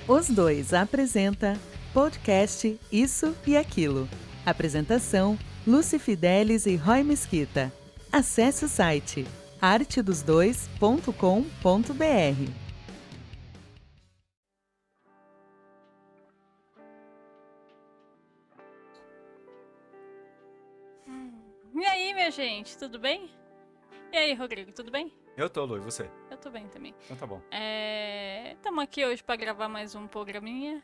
Os Dois apresenta podcast Isso e Aquilo. Apresentação: Lúcia Fidelis e Roy Mesquita. Acesse o site artedosdois.com.br. E aí, minha gente, tudo bem? E aí, Rodrigo, tudo bem? Eu tô, Lu, e você? Eu tô bem também. Então tá bom. Estamos aqui hoje para gravar mais um programinha,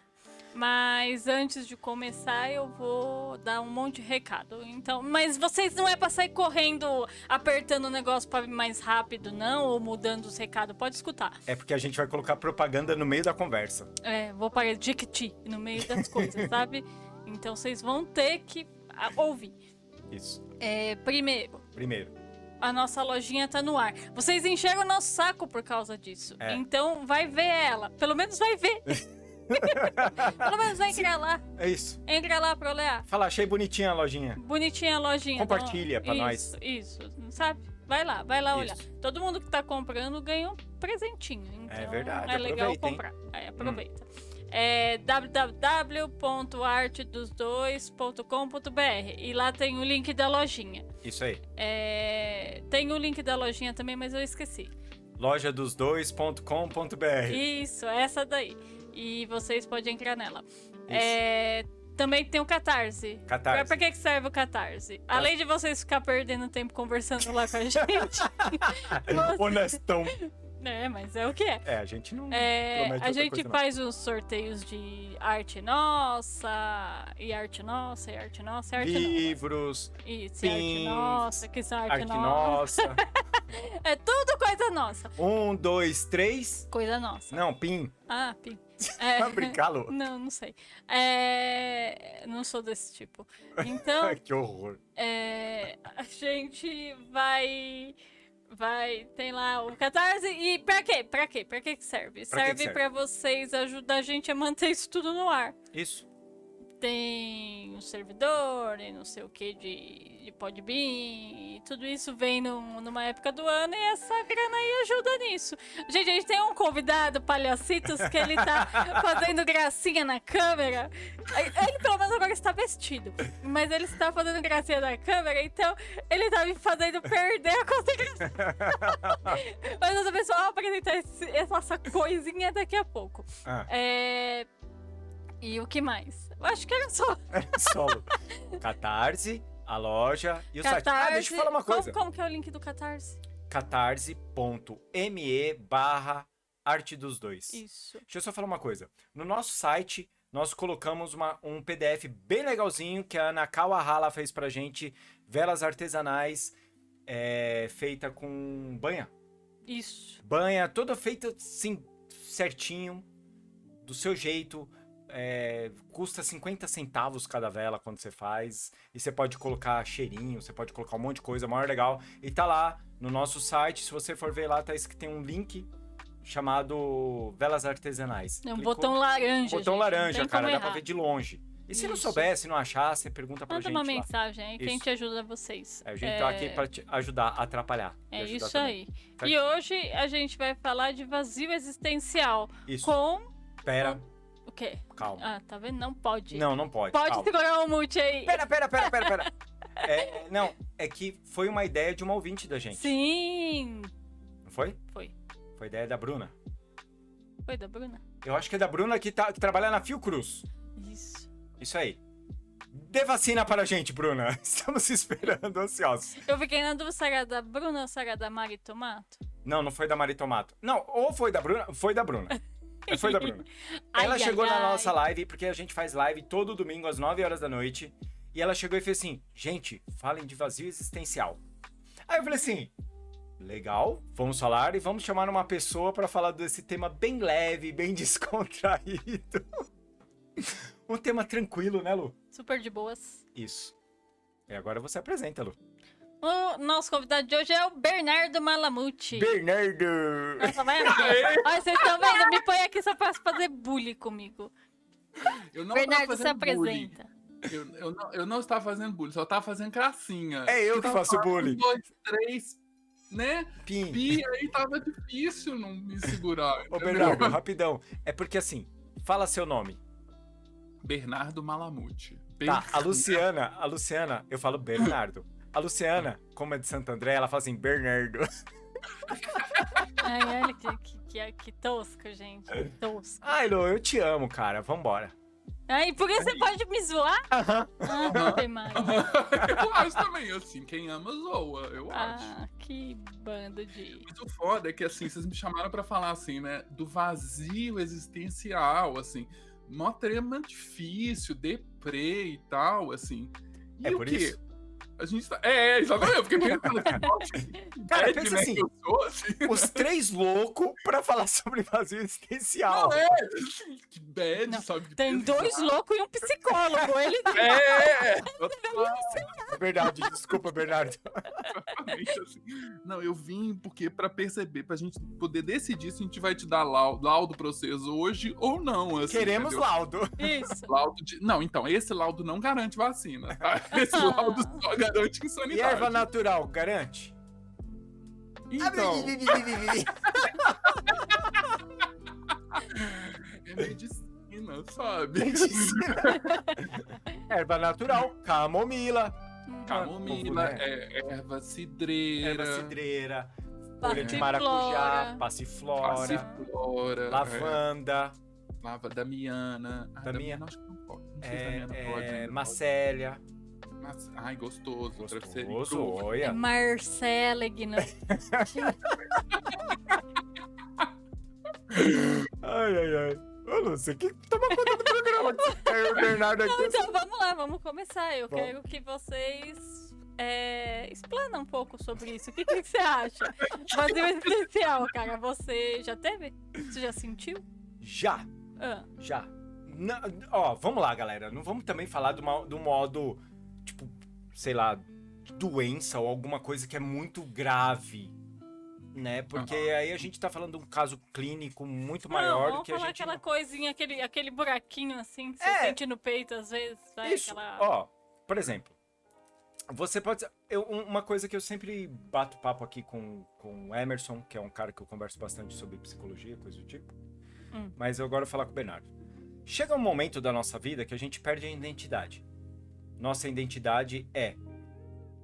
mas antes de começar eu vou dar um monte de recado. Então, mas vocês não é para sair correndo, apertando o negócio para ir mais rápido, não, ou mudando os recados, pode escutar. É porque a gente vai colocar propaganda no meio da conversa. Vou parar de Jequiti no meio das coisas, sabe? Então vocês vão ter que ouvir. Isso. Primeiro, a nossa lojinha tá no ar. Vocês enxergam o nosso saco por causa disso. Então vai ver ela. Pelo menos vai ver. Pelo menos vai entrar lá. É isso. Entra lá pra olhar. Fala, achei bonitinha a lojinha. Bonitinha a lojinha. Compartilha pra nós. Isso, sabe? Vai lá olhar. Todo mundo que tá comprando ganha um presentinho. Então é verdade, é legal comprar. Aproveita. www.artedosdois.com.br e lá tem o link da lojinha. Isso aí. Tem o link da lojinha também, mas eu esqueci. lojadosdois.com.br. Isso, essa daí. E vocês podem entrar nela. Isso. Também tem o Catarse. Catarse. Pra que serve o Catarse? Além de vocês ficar perdendo tempo conversando lá com a gente. Honestão. Mas é o que é. A gente não promete a gente coisa, faz os sorteios de arte nossa, e arte nossa, e arte nossa, e arte livros, nossa. Isso, pins, arte nossa, que são arte nossa. É tudo coisa nossa. 1, 2, 3. Coisa nossa. Não, pin. Ah, pin. Vai brincar, Lu? Não sei. Não sou desse tipo. Então... Que horror. A gente vai... Tem lá o Catarse. E pra quê? Pra que serve? Serve pra vocês ajudar a gente a manter isso tudo no ar. Isso. Tem um servidor e não sei o que de Podbean. E tudo isso vem numa época do ano e essa grana aí ajuda nisso. Gente, a gente tem um convidado, Palhacitos, que ele tá fazendo gracinha na câmera. Ele pelo menos agora está vestido. Mas ele está fazendo gracinha na câmera, então ele tá me fazendo perder a concentração. Mas outra pessoa vai apresentar essa coisinha daqui a pouco. E o que mais? Eu acho que era só. Solo. Catarse, a loja e o site. Deixa eu falar uma coisa. Como que é o link do Catarse? catarse.me/artedosdois. Isso. Deixa eu só falar uma coisa. No nosso site, nós colocamos um PDF bem legalzinho que a Ana Kawahara fez pra gente. Velas artesanais, feita com banha. Isso. Banha, toda feita assim, certinho, do seu jeito. Custa 50 centavos cada vela quando você faz. E você pode colocar cheirinho, você pode colocar um monte de coisa, maior legal. E tá lá no nosso site, se você for ver lá, tá escrito, tem um link chamado Velas Artesanais. É um botão laranja. Botão laranja, cara, dá errar. pra ver de longe. E se não souber, se não achar, você pergunta pra gente. Manda uma lá. mensagem aí que a gente ajuda vocês. A gente tá aqui pra te ajudar a atrapalhar. É ajudar isso também. aí. E hoje a gente vai falar de vazio existencial. Isso. Com... Pera. O quê? Calma. Tá vendo? Não pode. Não pode. Pode calma. segurar o mute aí. Pera. Não, é que foi uma ideia de uma ouvinte da gente. Sim. Não foi? Foi. Foi ideia da Bruna. Foi da Bruna? Eu acho que é da Bruna que trabalha na Fiocruz. Isso aí. Dê vacina para a gente, Bruna. Estamos esperando, ansiosos. Eu fiquei na dúvida se era da Bruna ou se era da Mari Tomato. Não foi da Mari Tomato. Não, ou foi da Bruna, foi da Bruna. Foi da Bruna. Ela chegou na nossa live, porque a gente faz live todo domingo às 9 horas da noite. E ela chegou e fez assim, gente, falem de vazio existencial. Aí eu falei assim, legal, vamos falar e vamos chamar uma pessoa para falar desse tema bem leve, bem descontraído. Um tema tranquilo, né, Lu? Super de boas. Isso. E agora você apresenta, Lu. O nosso convidado de hoje é o Bernardo Malamuti. Bernardo! Nossa, vai abrir. Olha, vocês estão vendo? Me põe aqui só pra fazer bullying comigo. Bernardo, se apresenta. Eu não estava fazendo bullying, só estava fazendo gracinha. É eu que faço bullying. 1, 2, 3, né? Pim. Pi, aí tava difícil não me segurar. Ô, Bernardo, rapidão. É porque assim, Fala seu nome. Bernardo Malamute. Tá, a Luciana, eu falo Bernardo. A Luciana, como é de Santo André, ela fala assim, Bernardo. Ai, olha que tosco, gente. Tosco. Ai, Lu, eu te amo, cara. Vambora. Ai, por que você pode me zoar? Aham. Ah, tem mais. Eu acho também, assim, quem ama zoa, eu acho. Ah, que bando de... Mas o foda é que, assim, vocês me chamaram pra falar, assim, né, do vazio existencial, assim, mó trema difícil, deprê e tal, assim. E É o por quê? isso? A gente tá... exatamente, eu fiquei pensando que Cara, pensa né, assim, que eu sou, assim. os três loucos pra falar sobre vazio existencial. Não, que bad, Não, sabe? de Tem pensar. 2 loucos e um psicólogo. Ele É verdade, desculpa, Bernardo. Exatamente, assim. Não, eu vim porque pra perceber, pra gente poder decidir se a gente vai te dar laudo pra vocês hoje ou não. Assim, Queremos entendeu? laudo. Isso. Laudo de... Não, então, esse laudo não garante vacina, tá? Esse laudo só garante E insanidade. erva natural, garante? Então, é medicina, sabe? Erva natural, camomila. Camomila, Povo, erva cidreira, Erva cidreira, folha de Passiflora. maracujá, passiflora, passiflora, lavanda, lava damiana. Damiana. Acho que não pode. Não sei se Damiana pode. Né? macélia. Ai, gostoso. travesseirinho Gostoso, cru. É olha. Marcela Ignorante. Ai. Ô, Lúcia, que toma conta do programa que você tem, o Bernardo aqui. Então, vamos lá, vamos começar. Eu Vamos. quero que vocês explanam um pouco sobre isso. O que você acha? Vazio existencial, cara. Você já teve? Você já sentiu? Já. Ó, vamos lá, galera. Não vamos também falar do modo, tipo, sei lá, doença ou alguma coisa que é muito grave, né? Porque aí a gente tá falando de um caso clínico muito maior do que a falar gente... aquela coisinha, aquele buraquinho assim, que você É. sente no peito às vezes. Sabe? Isso, Aquela... ó, por exemplo, você pode... uma coisa que eu sempre bato papo aqui com o Emerson, que é um cara que eu converso bastante sobre psicologia, coisa do tipo, mas eu agora vou falar com o Bernardo. Chega um momento da nossa vida que a gente perde a identidade. Nossa identidade é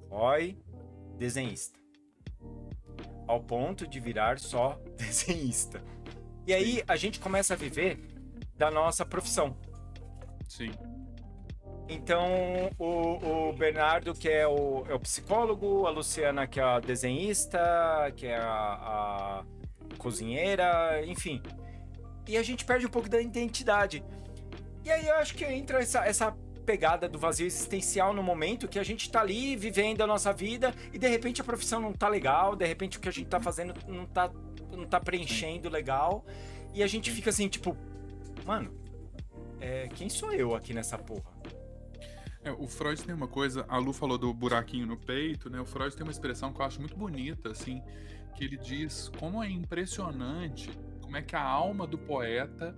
Roy, desenhista. Ao ponto de virar só desenhista. E aí a gente começa a viver da nossa profissão. Sim. Então, o Bernardo, que é o psicólogo, a Luciana, que é a desenhista, que é a cozinheira, enfim. E a gente perde um pouco da identidade. E aí eu acho que entra essa pegada do vazio existencial no momento que a gente tá ali vivendo a nossa vida e de repente a profissão não tá legal, de repente o que a gente tá fazendo não tá preenchendo legal. E a gente fica assim, tipo, mano, quem sou eu aqui nessa porra? O Freud tem uma coisa, a Lu falou do buraquinho no peito, né? O Freud tem uma expressão que eu acho muito bonita, assim, que ele diz como é impressionante como é que a alma do poeta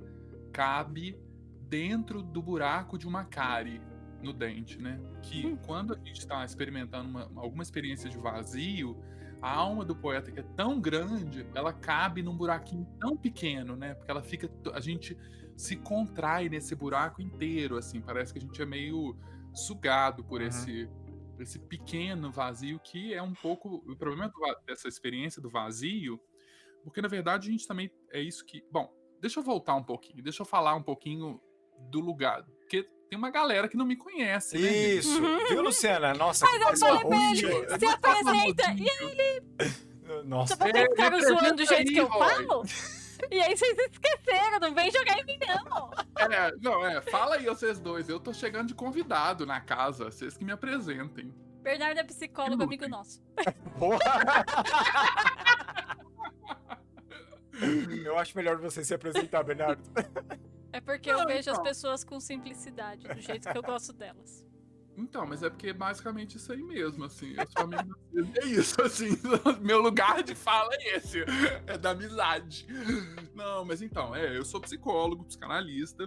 cabe dentro do buraco de uma cárie no dente, né? Que quando a gente está experimentando alguma experiência de vazio, a alma do poeta, que é tão grande, ela cabe num buraquinho tão pequeno, né? Porque ela fica... A gente se contrai nesse buraco inteiro, assim. Parece que a gente é meio sugado por esse pequeno vazio, que é um pouco... O problema dessa experiência do vazio, porque, na verdade, a gente também... É isso que... Bom, deixa eu voltar um pouquinho. Deixa eu falar um pouquinho do lugar. Porque tem uma galera que não me conhece, né? Isso. Viu, Luciana? Nossa, Mas eu falei pra ruim. ele, se apresenta. E aí, Nossa, só pra ficar me zoando do jeito que eu apresenta aí, falo? E aí vocês esqueceram, não vem jogar em mim, não. Fala aí vocês dois. Eu tô chegando de convidado na casa. Vocês que me apresentem. Bernardo é psicólogo, amigo nosso. porra. Eu acho melhor você se apresentar, Bernardo. É porque eu vejo as pessoas com simplicidade, do jeito que eu gosto delas. Então, mas é porque é basicamente isso aí mesmo, assim. Eu sou amigo de vocês, é isso, assim. Meu lugar de fala é esse. É da amizade. Não, mas então, eu sou psicólogo, psicanalista.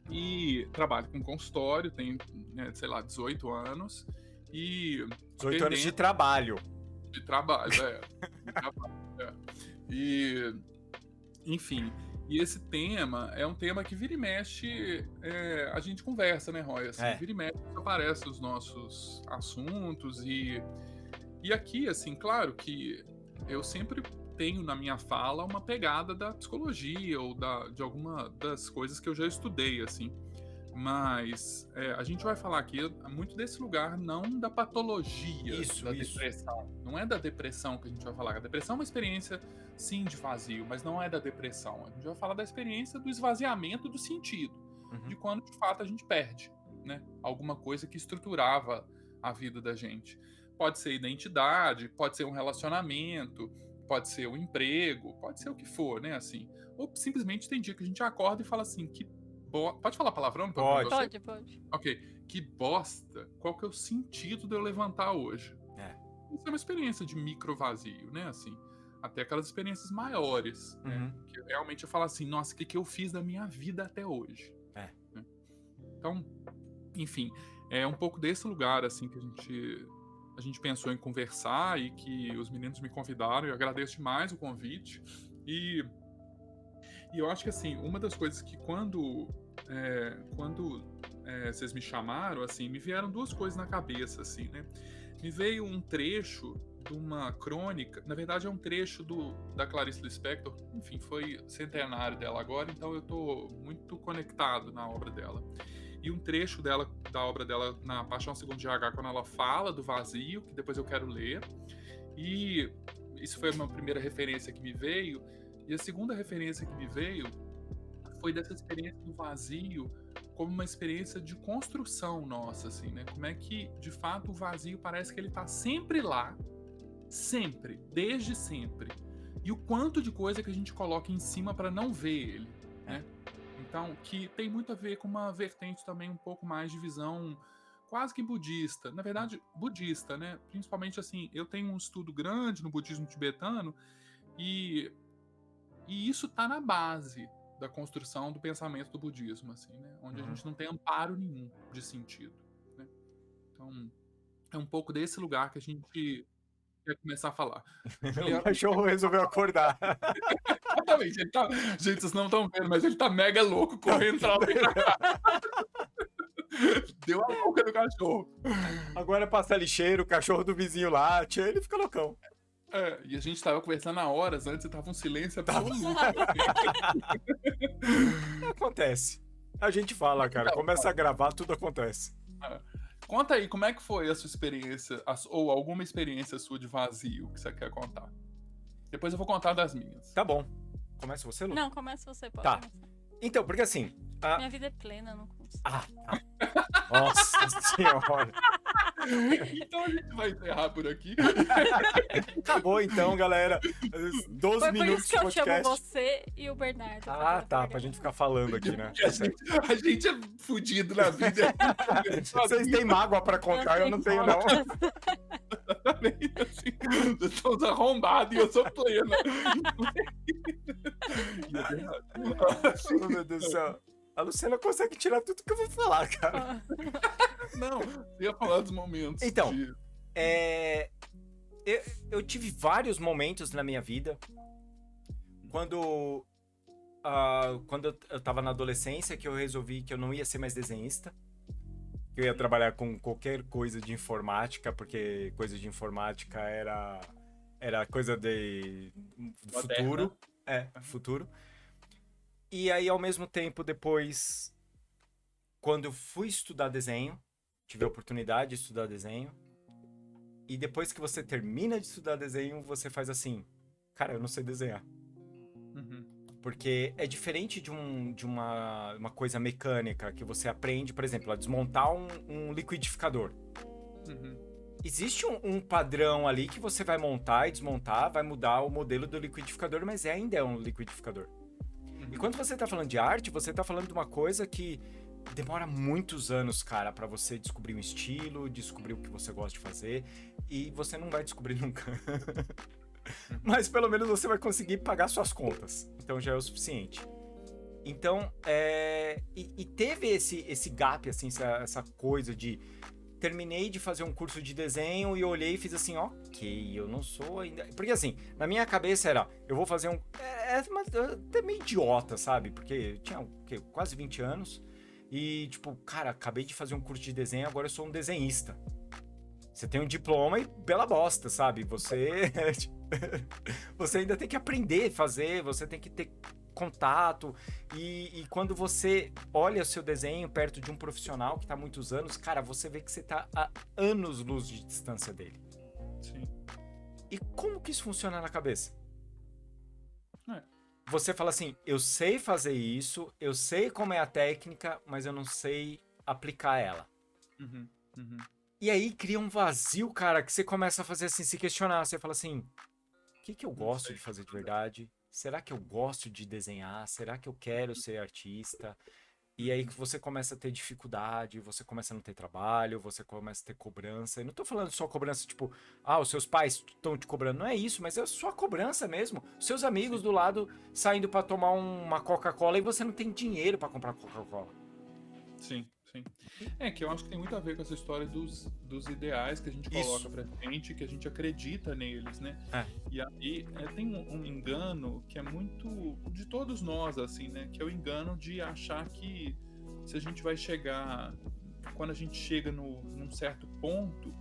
E trabalho com consultório, tenho, sei lá, 18 anos. E... 18 anos de trabalho. De trabalho, E... Enfim... E esse tema é um tema que vira e mexe, a gente conversa, né, Roy? Assim, vira e mexe, aparecem os nossos assuntos e aqui, assim, claro que eu sempre tenho na minha fala uma pegada da psicologia ou de alguma das coisas que eu já estudei, assim. Mas a gente vai falar aqui muito desse lugar, não da patologia da depressão. Não é da depressão que a gente vai falar. A depressão é uma experiência, sim, de vazio, mas não é da depressão. A gente vai falar da experiência do esvaziamento do sentido, de quando, de fato, a gente perde, né? Alguma coisa que estruturava a vida da gente. Pode ser identidade, pode ser um relacionamento, pode ser um emprego, pode ser o que for, né? Assim. Ou simplesmente tem dia que a gente acorda e fala assim, pode falar palavrão? Pode. Ok. Que bosta. Qual que é o sentido de eu levantar hoje? Isso é uma experiência de micro vazio, né? Assim, até aquelas experiências maiores, né? Que realmente eu falo assim, nossa, o que eu fiz da minha vida até hoje? Né? Então, enfim, é um pouco desse lugar, assim, que a gente pensou em conversar e que os meninos me convidaram. Eu agradeço demais o convite. E eu acho que, assim, uma das coisas que quando vocês me chamaram, assim, me vieram duas coisas na cabeça, assim, né? Me veio um trecho de uma crônica, na verdade é um trecho da Clarice Lispector, enfim, foi centenário dela agora, então eu tô muito conectado na obra dela. E um trecho da obra dela na Paixão Segundo GH, quando ela fala do vazio, que depois eu quero ler. E isso foi uma primeira referência que me veio. E a segunda referência que me veio foi dessa experiência do vazio como uma experiência de construção nossa, assim, né? Como é que, de fato, o vazio parece que ele tá sempre lá, sempre, desde sempre. E o quanto de coisa que a gente coloca em cima para não ver ele, né? Então, que tem muito a ver com uma vertente também um pouco mais de visão quase que budista. Na verdade, budista, né? Principalmente, assim, eu tenho um estudo grande no budismo tibetano e isso tá na base da construção do pensamento do budismo, assim, né? Onde a gente não tem amparo nenhum de sentido, né? Então, é um pouco desse lugar que a gente quer começar a falar. O cachorro resolveu acordar. Exatamente. Gente, vocês não estão vendo, mas ele tá mega louco correndo pra lá e pra cá. Deu a louca do cachorro. Agora passa lixeiro, o cachorro do vizinho late, ele fica loucão. E a gente tava conversando há horas antes e tava um silêncio absoluto. Acontece. A gente fala, cara, começa a gravar, tudo acontece. Conta aí, como é que foi a sua experiência, ou alguma experiência sua de vazio que você quer contar? Depois eu vou contar das minhas. Tá bom. Começa você, Lu? Não, começa você, pode. Tá. Começar. Então, porque assim... Minha vida é plena, não consigo. Tá. Nossa senhora. Então a gente vai encerrar por aqui. Acabou então, galera. 12 Foi minutos por isso que de eu podcast. chamo você e o Bernardo. Tá. Pra gente ficar falando aqui, né? A gente é fudido na vida. Vocês têm mágoa pra contar, eu não tenho, não. Assim, vocês estão arrombados e eu sou plena. Oh, meu Deus do céu. A Luciana consegue tirar tudo que eu vou falar, cara. Não, eu ia falar dos momentos. Então, eu tive vários momentos na minha vida. Quando eu tava na adolescência, que eu resolvi que eu não ia ser mais desenhista. Que eu ia trabalhar com qualquer coisa de informática, porque coisa de informática era coisa de futuro. Futuro. E aí, ao mesmo tempo, depois, quando eu fui estudar desenho, tive a oportunidade de estudar desenho, e depois que você termina de estudar desenho, você faz assim, cara, eu não sei desenhar. Porque é diferente de uma coisa mecânica que você aprende, por exemplo, a desmontar um liquidificador. Existe um padrão ali que você vai montar e desmontar, vai mudar o modelo do liquidificador, mas ainda é um liquidificador. E quando você tá falando de arte, você tá falando de uma coisa que demora muitos anos, cara, pra você descobrir um estilo, descobrir o que você gosta de fazer, e você não vai descobrir nunca. Mas pelo menos você vai conseguir pagar suas contas. Então já é o suficiente. Então, e teve esse gap, assim, essa coisa de terminei de fazer um curso de desenho e olhei e fiz assim, ok, eu não sou ainda... Porque assim, na minha cabeça era, eu vou fazer um... até meio idiota, sabe? Porque eu tinha, quase 20 anos e, tipo, cara, acabei de fazer um curso de desenho, agora eu sou um desenhista. Você tem um diploma e bela bosta, sabe? Você ainda tem que aprender a fazer, você tem que ter contato, e quando você olha o seu desenho perto de um profissional que tá há muitos anos, cara, você vê que você tá a anos-luz de distância dele. Sim. E como que isso funciona na cabeça? É. Você fala assim, eu sei fazer isso, eu sei como é a técnica, mas eu não sei aplicar ela. Uhum. E aí cria um vazio, cara, que você começa a fazer assim, se questionar. Você fala assim, o que eu gosto de fazer de verdade? Será que eu gosto de desenhar? Será que eu quero ser artista? E aí que você começa a ter dificuldade, você começa a não ter trabalho, você começa a ter cobrança. Eu não tô falando só cobrança, tipo, os seus pais estão te cobrando. Não é isso, mas é só cobrança mesmo. Seus amigos do lado saindo pra tomar uma Coca-Cola e você não tem dinheiro pra comprar Coca-Cola. Sim. É que eu acho que tem muito a ver com essa história dos ideais que a gente coloca pra gente, que a gente acredita neles, né? E aí tem um engano que é muito de todos nós, assim, né? Que é o engano de achar que se a gente vai chegar, quando a gente chega num certo ponto,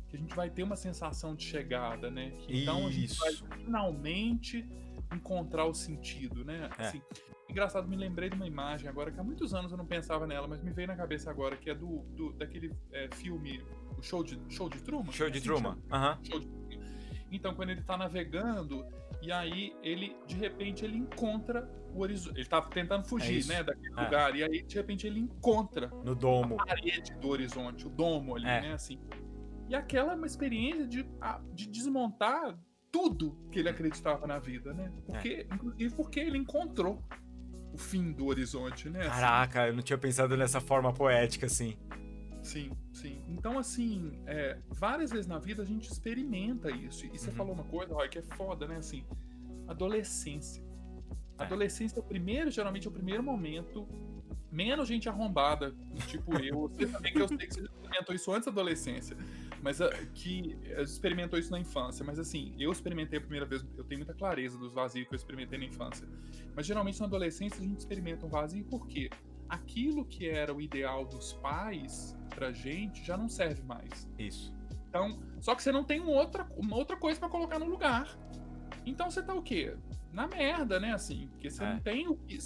que a gente vai ter uma sensação de chegada, né? Que então a gente vai finalmente encontrar o sentido, né? Assim, engraçado, me lembrei de uma imagem agora que há muitos anos eu não pensava nela, mas me veio na cabeça agora, que é daquele filme, o Show de Truman. Show de Truman. Então, quando ele tá navegando, e aí de repente ele encontra o horizonte. Ele tava tentando fugir, né, daquele lugar, e aí de repente ele encontra no domo a parede do horizonte, o domo ali, né, assim. E aquela é uma experiência de desmontar tudo que ele acreditava na vida, né? Inclusive porque ele encontrou o fim do horizonte, né? Caraca, assim. Eu não tinha pensado nessa forma poética, assim. Sim. Então, assim, várias vezes na vida a gente experimenta isso. E você falou uma coisa, Roy, que é foda, né? Assim, adolescência. Adolescência geralmente é o primeiro momento, menos gente arrombada, tipo eu. Você também, que eu sei que você experimentou isso antes da adolescência, mas que experimentou isso na infância. Mas assim, eu experimentei a primeira vez, eu tenho muita clareza dos vazios que eu experimentei na infância. Mas geralmente na adolescência a gente experimenta um vazio porque aquilo que era o ideal dos pais pra gente já não serve mais. Isso. Então, só que você não tem uma outra coisa pra colocar no lugar. Então você tá o quê? Na merda, né, assim, porque você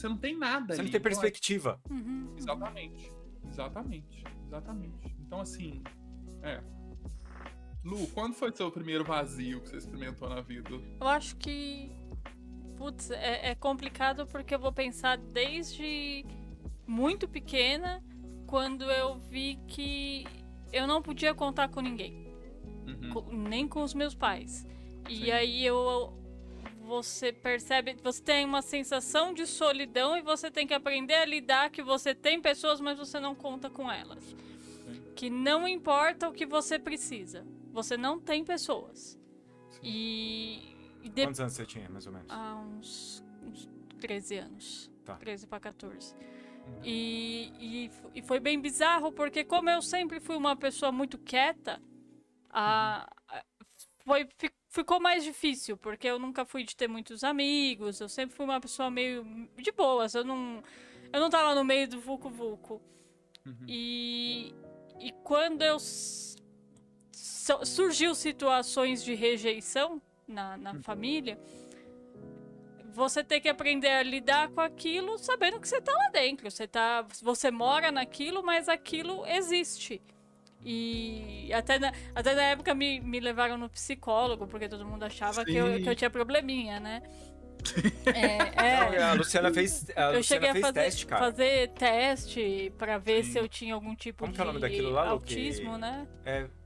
não tem nada. Você ali. não tem perspectiva. Exatamente. Então, assim, Lu, quando foi seu primeiro vazio que você experimentou na vida? Eu acho que, putz, é complicado porque eu vou pensar desde muito pequena, quando eu vi que eu não podia contar com ninguém, nem com os meus pais. E aí você percebe, você tem uma sensação de solidão e você tem que aprender a lidar que você tem pessoas, mas você não conta com elas. Que não importa o que você precisa, você não tem pessoas. Quantos anos você tinha, mais ou menos? Há uns 13 anos. Tá. 13 para 14. E foi bem bizarro, porque como eu sempre fui uma pessoa muito quieta, ficou mais difícil, porque eu nunca fui de ter muitos amigos, eu sempre fui uma pessoa meio de boas, eu não tava no meio do vucu-vucu. E quando surgiu situações de rejeição na família, você tem que aprender a lidar com aquilo sabendo que você tá lá dentro, você mora naquilo, mas aquilo existe. E até na época me levaram no psicólogo, porque todo mundo achava que eu tinha probleminha, né? A Luciana fez eu cheguei a fazer teste pra ver se eu tinha algum tipo Como de que é o nome daquilo lá, autismo, né?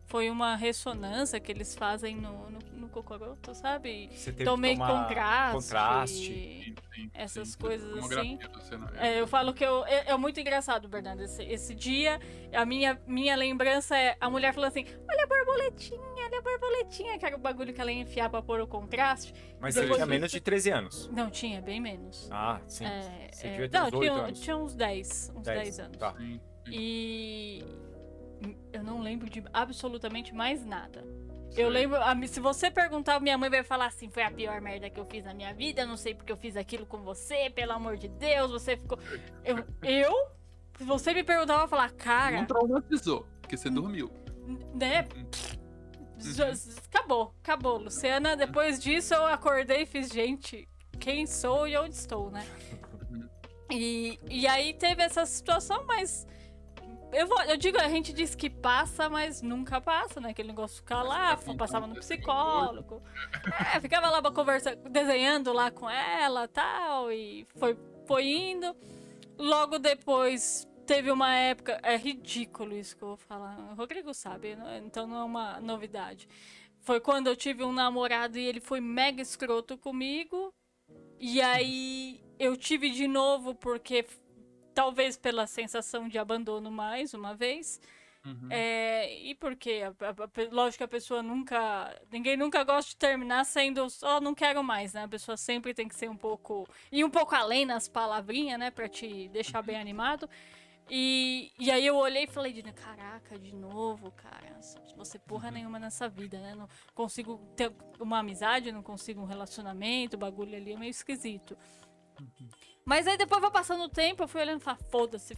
Foi uma ressonância que eles fazem no cocoroto, sabe? Você teve Tomei que tomar contraste. Essas coisas assim. Eu falo que é muito engraçado, Bernardo. Esse dia, a minha lembrança é a mulher falando assim: olha a borboletinha, que era o bagulho que ela ia enfiar pra pôr o contraste. Mas você tinha menos de 13 anos. Não, tinha bem menos. Ah, sim. Você devia ter uns 8 anos. Tinha uns 10 anos. Tá. E Eu não lembro de absolutamente mais nada. Eu lembro, se você perguntar, minha mãe vai falar assim, foi a pior merda que eu fiz na minha vida, eu não sei porque eu fiz aquilo com você, pelo amor de Deus, você ficou... Se você me perguntar, eu vou falar, cara... Não traumatizou, porque você dormiu. Né? Acabou, Luciana. Depois disso, eu acordei e fiz, gente, quem sou e onde estou, né? E aí teve essa situação, mas... Eu digo, a gente diz que passa, mas nunca passa, né? Aquele negócio ficar lá, passava no psicólogo. Ficava lá desenhando lá com ela e tal, e foi indo. Logo depois, teve uma época... É ridículo isso que eu vou falar. O Rodrigo sabe, então não é uma novidade. Foi quando eu tive um namorado e ele foi mega escroto comigo. E aí, eu tive de novo, porque... Talvez pela sensação de abandono mais uma vez. E porque, lógico que a pessoa nunca... Ninguém nunca gosta de terminar sendo só não quero mais, né? A pessoa sempre tem que ser um pouco... Ir um pouco além nas palavrinhas, né? Pra te deixar bem animado. E aí eu olhei e falei, caraca, de novo, cara. Você porra nenhuma nessa vida, né? Não consigo ter uma amizade, não consigo um relacionamento. O bagulho ali é meio esquisito. Mas aí depois vai passando o tempo, eu fui olhando e falei, foda-se.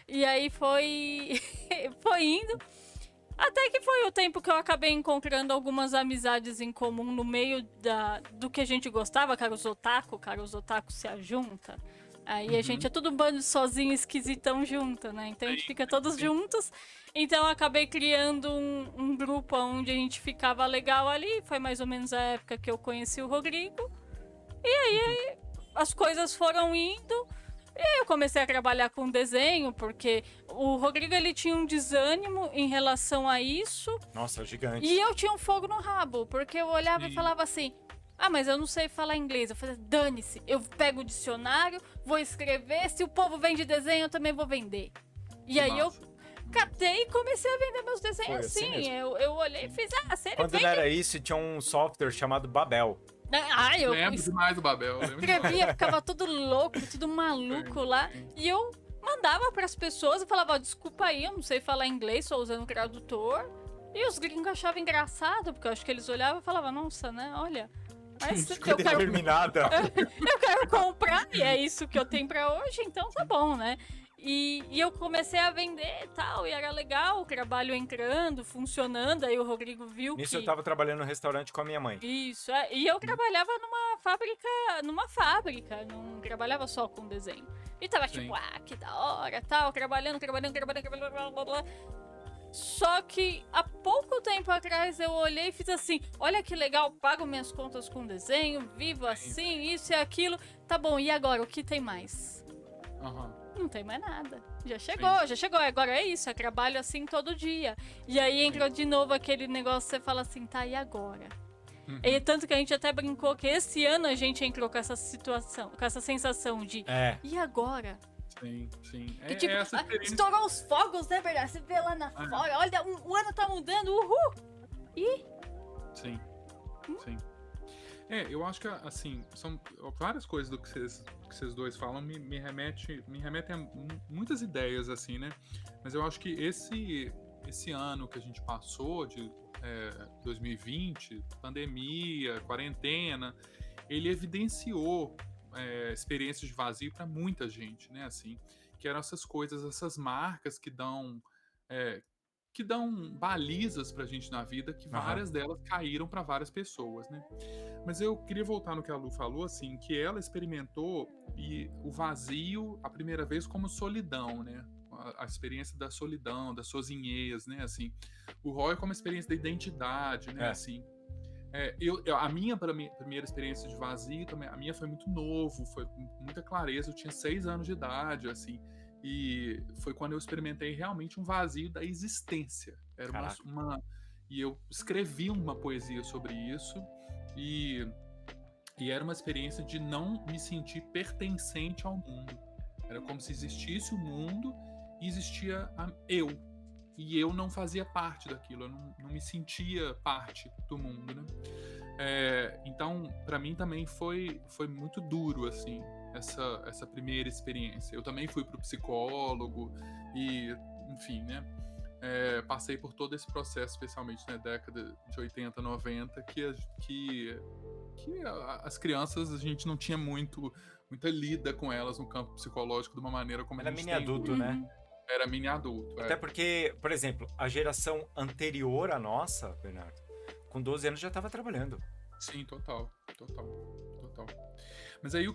E aí foi indo. Até que foi o tempo que eu acabei encontrando algumas amizades em comum no meio do que a gente gostava, cara, os otaku se ajunta. Aí a gente é todo um bando sozinho, esquisitão junto, né? Então a gente fica todos juntos. Então eu acabei criando um grupo onde a gente ficava legal ali. Foi mais ou menos a época que eu conheci o Rodrigo. E aí as coisas foram indo. E eu comecei a trabalhar com desenho, porque o Rodrigo ele tinha um desânimo em relação a isso. Nossa, gigante. E eu tinha um fogo no rabo, porque eu olhava e falava assim... mas eu não sei falar inglês. Eu falei, dane-se, eu pego o dicionário, vou escrever, se o povo vende desenho, eu também vou vender. E aí eu catei e comecei a vender meus desenhos assim. Eu olhei e fiz, se ele Quando vende... não era isso, tinha um software chamado Babel. Eu lembro demais do Babel. Escrevia, ficava tudo louco, tudo maluco lá. E eu mandava pras pessoas, eu falava, desculpa aí, eu não sei falar inglês, só usando o tradutor. E os gringos achavam engraçado, porque eu acho que eles olhavam e falavam, nossa, né, olha... Mas eu quero comprar e é isso que eu tenho pra hoje, então tá bom, né? E eu comecei a vender e tal, e era legal, o trabalho entrando, funcionando, aí o Rodrigo viu Nisso eu tava trabalhando no restaurante com a minha mãe. Isso, e eu trabalhava numa fábrica, não trabalhava só com desenho. E tava tipo, que da hora, tal, trabalhando, blá, blá, blá. Só que há pouco tempo atrás eu olhei e fiz assim, olha que legal, pago minhas contas com desenho, vivo assim, isso e aquilo. Tá bom, e agora, o que tem mais? Não tem mais nada. Já chegou, agora é isso, eu trabalho assim todo dia. E aí entrou de novo aquele negócio, você fala assim, tá, e agora? E tanto que a gente até brincou que esse ano a gente entrou com essa situação, com essa sensação de, e agora? Sim. Que, tipo, estourou os fogos, né, verdade? Você vê lá na fora, olha, o ano tá mudando, uhul! E? Sim. Eu acho que, assim, são várias coisas do que vocês dois falam me remetem a muitas ideias, assim, né? Mas eu acho que esse ano que a gente passou, de 2020, pandemia, quarentena, ele evidenciou experiências de vazio para muita gente, né? Assim, que eram essas coisas, essas marcas que dão balizas pra gente na vida, que várias delas caíram para várias pessoas, né? Mas eu queria voltar no que a Lu falou, assim, que ela experimentou o vazio a primeira vez como solidão, né? A experiência da solidão, da sozinhez, né? Assim, o Roy como experiência da identidade, né? Assim, a minha primeira experiência de vazio também, a minha foi muito novo, foi com muita clareza, eu tinha 6 anos de idade, assim, e foi quando eu experimentei realmente um vazio da existência. Era e eu escrevi uma poesia sobre isso, e era uma experiência de não me sentir pertencente ao mundo. Era como se existisse o mundo e existia eu. e eu não fazia parte daquilo, eu não me sentia parte do mundo, né? Então, para mim também foi muito duro, assim, essa primeira experiência. Eu também fui pro psicólogo e, enfim, né? Passei por todo esse processo, especialmente na década de 80, 90, que as crianças, a gente não tinha muita lida com elas no campo psicológico de uma maneira como Era a gente mini adulto, né? Era mini adulto. Até porque, por exemplo, a geração anterior à nossa, Bernardo, com 12 anos já estava trabalhando. Sim, total. Mas aí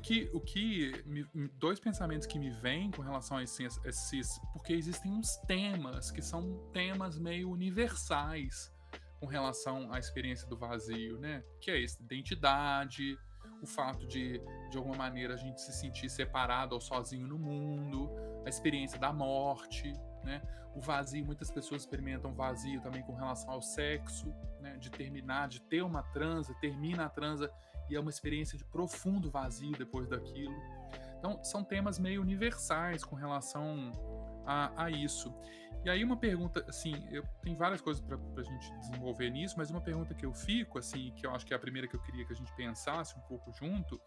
dois pensamentos que me vêm com relação a esses, porque existem uns temas que são temas meio universais com relação à experiência do vazio, né? Que é essa identidade, o fato de alguma maneira a gente se sentir separado ou sozinho no mundo, a experiência da morte, né? O vazio, muitas pessoas experimentam vazio também com relação ao sexo, né? De ter uma transa, termina a transa e é uma experiência de profundo vazio depois daquilo. Então, são temas meio universais com relação a isso. E aí uma pergunta, assim, tem várias coisas pra gente desenvolver nisso, mas uma pergunta que eu fico, assim, que eu acho que é a primeira que eu queria que a gente pensasse um pouco junto,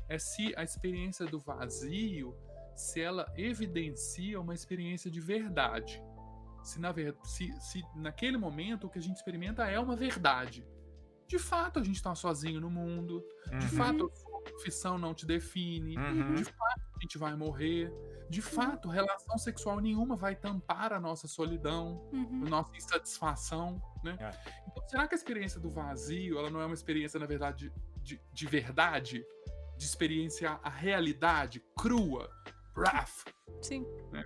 é se a experiência do vazio, se ela evidencia uma experiência de verdade. Se naquele momento o que a gente experimenta é uma verdade. De fato, a gente tá sozinho no mundo. De fato, a sua profissão não te define. De fato, a gente vai morrer. De fato, relação sexual nenhuma vai tampar a nossa solidão, a nossa insatisfação, né? Então, será que a experiência do vazio, ela não é uma experiência, na verdade, de verdade? De experiência a realidade crua? Rough? Sim. Né?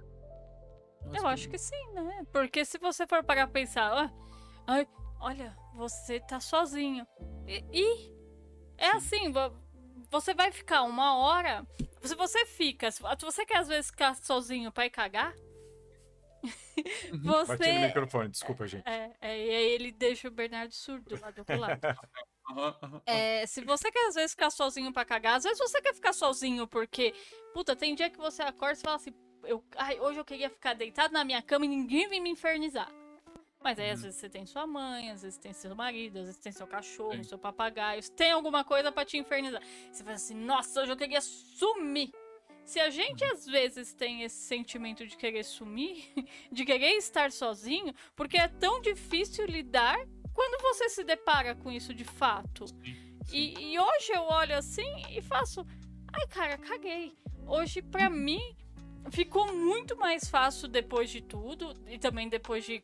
Eu acho que sim, né? Porque se você for parar pra pensar, olha, você tá sozinho. E é assim, você vai ficar uma hora. Se você quer às vezes ficar sozinho pra ir cagar, você. Bati no microfone, desculpa, gente. E aí ele deixa o Bernardo surdo lá do outro lado. Se você quer às vezes ficar sozinho pra cagar, às vezes você quer ficar sozinho porque, puta, tem dia que você acorda e fala assim, hoje eu queria ficar deitado na minha cama e ninguém vem me infernizar. Mas aí às vezes você tem sua mãe, às vezes tem seu marido, às vezes tem seu cachorro, seu papagaio, tem alguma coisa pra te infernizar. Você fala assim, nossa, hoje eu queria sumir. Se a gente às vezes tem esse sentimento de querer sumir, de querer estar sozinho, porque é tão difícil lidar quando você se depara com isso de fato. E hoje eu olho assim e faço, ai cara, caguei. Hoje pra mim ficou muito mais fácil depois de tudo, e também depois de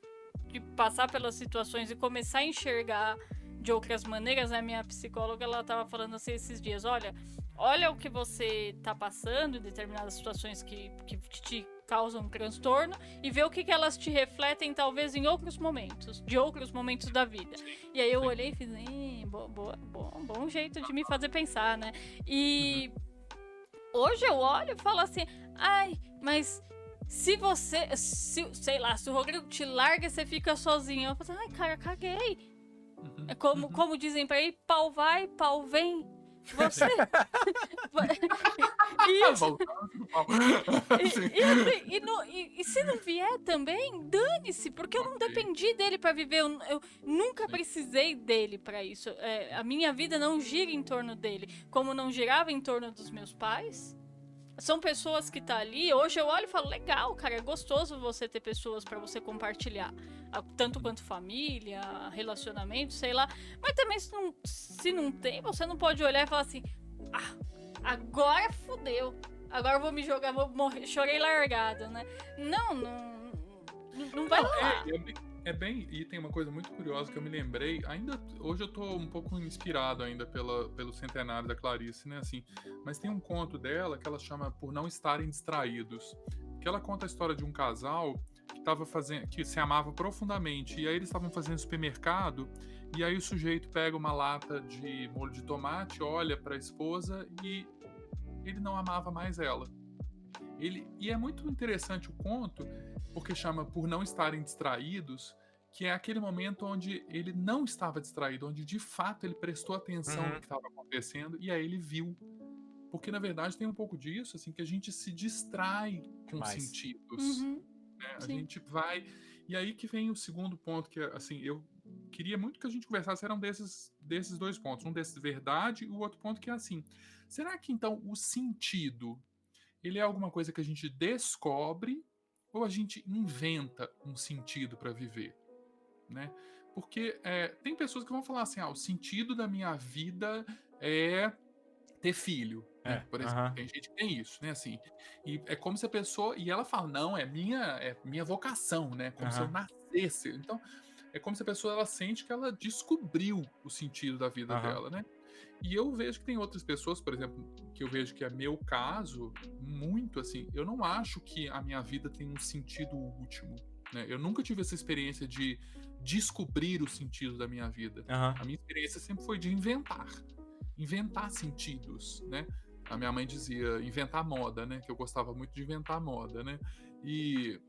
passar pelas situações e começar a enxergar de outras maneiras, né? Minha psicóloga, ela tava falando assim esses dias, olha o que você tá passando, determinadas situações que te causam transtorno, e vê o que elas te refletem talvez em outros momentos da vida. E aí eu olhei e fiz, bom jeito de me fazer pensar, né? E hoje eu olho e falo assim, mas se o Rodrigo te larga, você fica sozinho. Eu falo assim, cara, caguei. É como dizem pra aí, pau vai, pau vem. Você. E se não vier também, dane-se, porque eu não dependi dele pra viver. Eu nunca precisei dele pra isso. A minha vida não gira em torno dele, como não girava em torno dos meus pais. São pessoas que tá ali. Hoje eu olho e falo, legal, cara, é gostoso você ter pessoas pra você compartilhar, tanto quanto família, relacionamento, sei lá. Mas também se não tem, você não pode olhar e falar assim, agora fudeu, agora eu vou me jogar, vou morrer, chorei largado, né? Não vai rolar. E tem uma coisa muito curiosa que eu me lembrei, hoje eu tô um pouco inspirado ainda pelo centenário da Clarice, né, assim, mas tem um conto dela que ela chama Por Não Estarem Distraídos, que ela conta a história de um casal que se amava profundamente, e aí eles estavam fazendo supermercado, e aí o sujeito pega uma lata de molho de tomate, olha pra esposa e ele não amava mais ela. E é muito interessante o conto, porque chama Por Não Estarem Distraídos, que é aquele momento onde ele não estava distraído, onde de fato ele prestou atenção no que estava acontecendo, e aí ele viu. Porque na verdade tem um pouco disso, assim, que a gente se distrai com sentidos. Né? A gente vai E aí que vem o segundo ponto, que assim, eu queria muito que a gente conversasse, eram desses 2 pontos. Um desses verdade e o outro ponto que é assim, será que então o sentido, ele é alguma coisa que a gente descobre ou a gente inventa um sentido para viver, né? Porque tem pessoas que vão falar assim, o sentido da minha vida é ter filho, né? Por exemplo, tem gente que tem isso, né? Assim, e é como se a pessoa, e ela fala, não, é minha vocação, né? Como se eu nascesse. Então, é como se a pessoa ela sente que ela descobriu o sentido da vida dela, né? E eu vejo que tem outras pessoas, por exemplo, que eu vejo que é meu caso, muito assim, eu não acho que a minha vida tem um sentido último, né? Eu nunca tive essa experiência de descobrir o sentido da minha vida. A minha experiência sempre foi de inventar sentidos, né? A minha mãe dizia inventar moda, né? Que eu gostava muito de inventar moda, né? E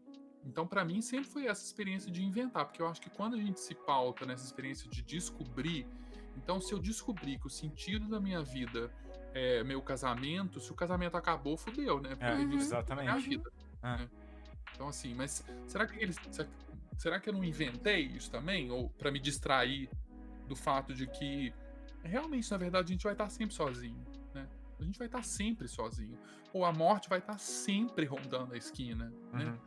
então para mim sempre foi essa experiência de inventar, porque eu acho que quando a gente se pauta nessa experiência de descobrir, então se eu descobrir que o sentido da minha vida é meu casamento, se o casamento acabou, fudeu, né? Porque exatamente. É a vida, né? Então assim, mas será que eu não inventei isso também, ou para me distrair do fato de que realmente, na verdade, a gente vai estar sempre sozinho, né? A gente vai estar sempre sozinho. Ou a morte vai estar sempre rondando a esquina, né?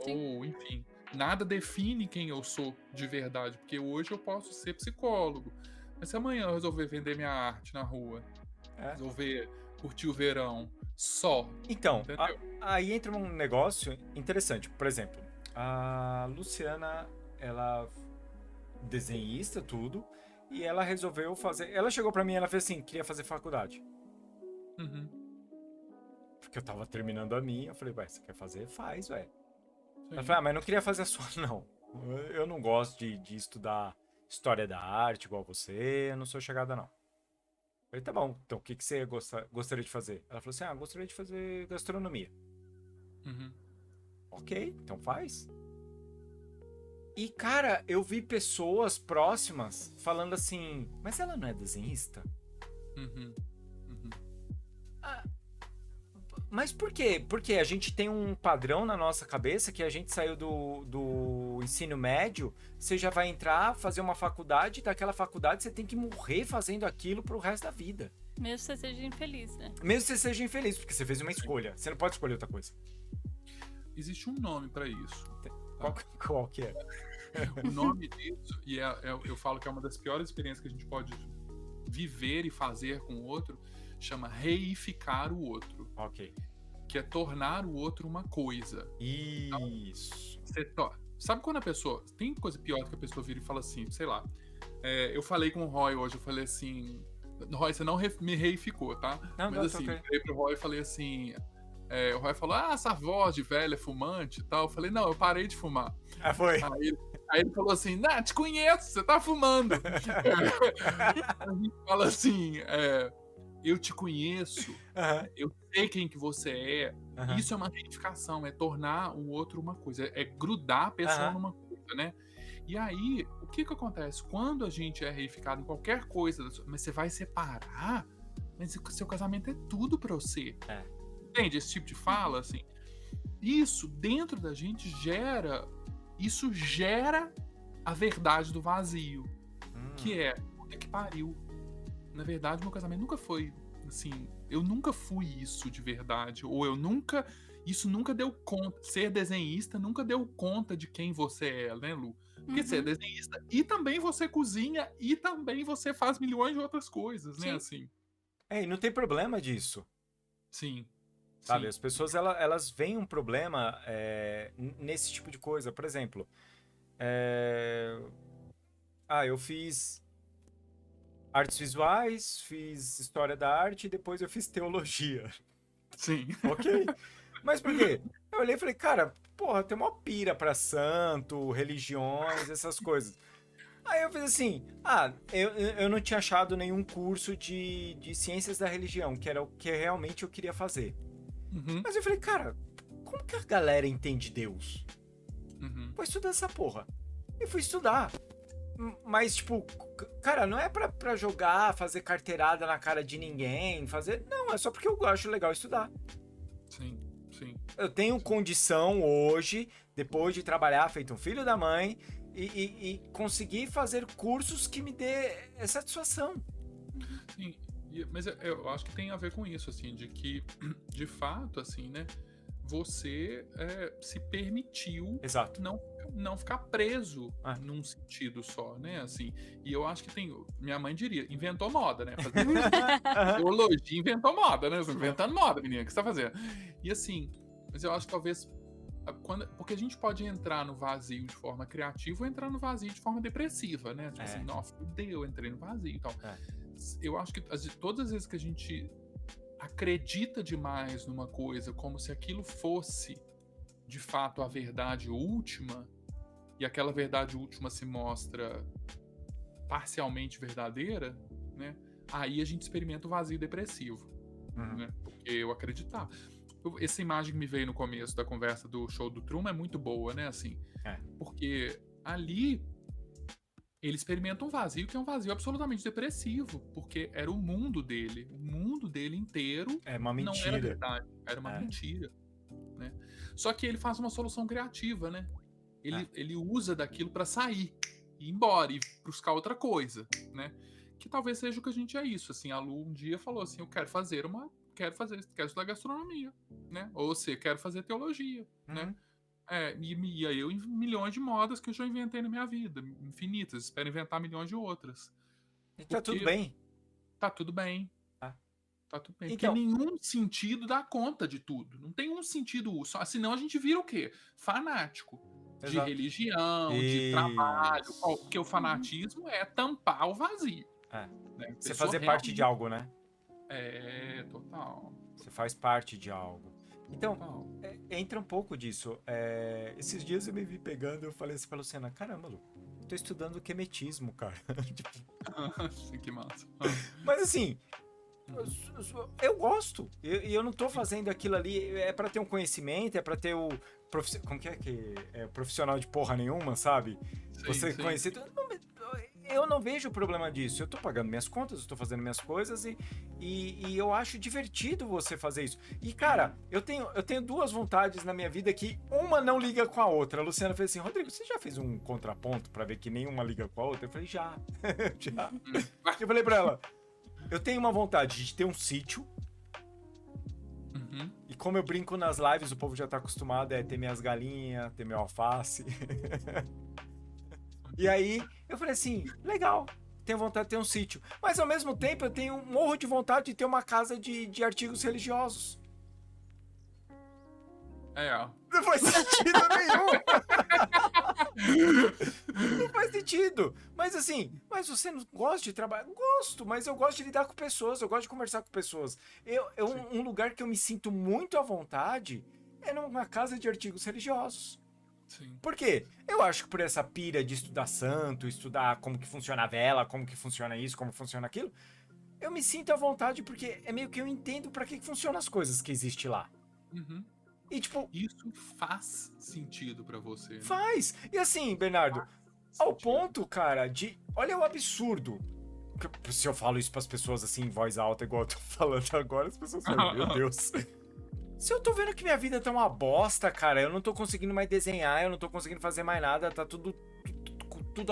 Ou, enfim, nada define quem eu sou de verdade, porque hoje eu posso ser psicólogo, mas se amanhã eu resolver vender minha arte na rua, resolver curtir o verão só. Então, aí entra um negócio interessante. Por exemplo, a Luciana, ela desenhista, tudo, e ela resolveu fazer... Ela chegou pra mim e ela fez assim, queria fazer faculdade. Porque eu tava terminando a minha, eu falei, você quer fazer? Faz, velho. Ela falou, mas não queria fazer a sua, não. Eu não gosto de estudar história da arte igual você, eu não sou chegada, não. Eu falei, tá bom, então o que você gostaria de fazer? Ela falou assim, gostaria de fazer gastronomia. Ok, então faz. E, cara, eu vi pessoas próximas falando assim, mas ela não é desenhista? Mas por quê? Porque a gente tem um padrão na nossa cabeça que a gente saiu do ensino médio, você já vai entrar, fazer uma faculdade, daquela faculdade você tem que morrer fazendo aquilo pro resto da vida. Mesmo que você seja infeliz, né? Mesmo que você seja infeliz, porque você fez uma escolha. Você não pode escolher outra coisa. Existe um nome pra isso. Qual que é? O nome disso, e eu falo que é uma das piores experiências que a gente pode viver e fazer com o outro, chama reificar o outro. Ok. Que é tornar o outro uma coisa. Isso. Então, sabe quando a pessoa... Tem coisa pior do que a pessoa vira e fala assim, sei lá. Eu falei com o Roy hoje, eu falei assim... Roy, você não me reificou, tá? Não, mas assim, eu falei pro Roy e falei assim... o Roy falou, essa voz de velha fumante e tal. Eu falei, não, eu parei de fumar. Foi. Aí ele falou assim, não, te conheço, você tá fumando. A gente fala assim, eu te conheço, eu sei quem que você é. Isso é uma reificação, é tornar o outro uma coisa, é grudar a pessoa numa coisa, né? E aí, o que acontece? Quando a gente é reificado em qualquer coisa, mas você vai separar, mas o seu casamento é tudo pra você. Entende? Esse tipo de fala, assim. Isso, dentro da gente, gera a verdade do vazio. Que é, puta que pariu. Na verdade, meu casamento nunca foi, assim, eu nunca fui isso de verdade. Ou isso nunca deu conta. Ser desenhista nunca deu conta de quem você é, né, Lu? Porque você é desenhista e também você cozinha e também você faz milhões de outras coisas, né, assim. E não tem problema disso. Sim. Sabe, as pessoas, elas veem um problema nesse tipo de coisa. Por exemplo, eu fiz artes visuais, fiz história da arte e depois eu fiz teologia. Sim. Ok? Mas por quê? Eu olhei e falei, cara, porra, tem uma pira pra santo, religiões, essas coisas. Aí eu fiz assim, eu não tinha achado nenhum curso de ciências da religião, que era o que realmente eu queria fazer. Mas eu falei, cara, como que a galera entende Deus? Vou estudar essa porra. E fui estudar. Mas, tipo, cara, não é pra jogar, fazer carteirada na cara de ninguém, fazer... Não, é só porque eu acho legal estudar. Sim. Sim. Eu tenho condição hoje, depois de trabalhar feito um filho da mãe, e conseguir fazer cursos que me dê satisfação. Sim, mas eu acho que tem a ver com isso, assim, de que, de fato, assim, né, você se permitiu Exato. não ficar preso Ah. num sentido só, né, assim, e eu acho que minha mãe diria, inventou moda, né, fazer teologia inventou moda, né, você tá inventando moda, menina, o que você tá fazendo? E assim, mas eu acho que talvez, porque a gente pode entrar no vazio de forma criativa ou entrar no vazio de forma depressiva, né, tipo assim, nossa, fudeu, eu entrei no vazio e tal. Eu acho que todas as vezes que a gente acredita demais numa coisa como se aquilo fosse de fato a verdade última, e aquela verdade última se mostra parcialmente verdadeira, né? Aí a gente experimenta o vazio depressivo, né? Porque eu acreditava. Essa imagem que me veio no começo da conversa do show do Truman é muito boa, né? Assim, porque ali ele experimenta um vazio que é um vazio absolutamente depressivo, porque era o mundo dele inteiro É uma não era mentira. verdade, era uma mentira, né? Só que ele faz uma solução criativa, né? Ele usa daquilo para sair, ir embora e buscar outra coisa, né? Que talvez seja o que a gente é isso, assim, a Lu um dia falou assim, eu quero estudar gastronomia, né? Ou seja, quero fazer teologia, né? E aí eu milhões de modas que eu já inventei na minha vida, infinitas, espero inventar milhões de outras. E tá tudo bem. Tá tudo bem. Tá tudo bem. Então, porque nenhum sentido dá conta de tudo. Não tem um sentido só. Senão a gente vira o quê? Fanático. De Exato. religião, de trabalho. Porque o fanatismo é tampar o vazio. Né? Você fazer parte de algo, né? Total. Você faz parte de algo. Então, entra um pouco disso. Esses dias eu me vi pegando, eu falei assim pra Luciana, caramba, Lu, eu tô estudando quemetismo, cara. Tipo, que massa. mas assim, eu gosto. E eu não tô fazendo aquilo ali, é pra ter um conhecimento, é pra ter o... Como que é profissional de porra nenhuma, sabe? Você conhecer... Eu não vejo problema disso. Eu tô pagando minhas contas, eu tô fazendo minhas coisas e eu acho divertido você fazer isso. E, cara, eu tenho duas vontades na minha vida que uma não liga com a outra. A Luciana fez assim, Rodrigo, você já fez um contraponto pra ver que nenhuma liga com a outra? Eu falei, já. Já. Eu falei pra ela, eu tenho uma vontade de ter um sítio. E como eu brinco nas lives, o povo já tá acostumado a ter minhas galinhas, ter meu alface. E aí, eu falei assim, legal, tenho vontade de ter um sítio. Mas ao mesmo tempo, eu tenho um morro de vontade de ter uma casa de artigos religiosos. Não faz sentido nenhum. Não faz sentido. Mas assim, mas você não gosta de trabalhar? Gosto, mas eu gosto de lidar com pessoas, eu gosto de conversar com pessoas. Um lugar que eu me sinto muito à vontade é numa casa de artigos religiosos. Sim. Por quê? Eu acho que por essa pira de estudar santo, estudar como que funciona a vela, como que funciona isso, como funciona aquilo, eu me sinto à vontade porque é meio que eu entendo pra que funcionam as coisas que existem lá. E tipo... Isso faz sentido pra você, né? Faz! E assim, Bernardo, ao ponto, cara, de... Olha o absurdo. Se eu falo isso pras pessoas assim em voz alta, igual eu tô falando agora, as pessoas falam, meu Deus... Se eu tô vendo que minha vida tá uma bosta, cara, eu não tô conseguindo mais desenhar, eu não tô conseguindo fazer mais nada, tá tudo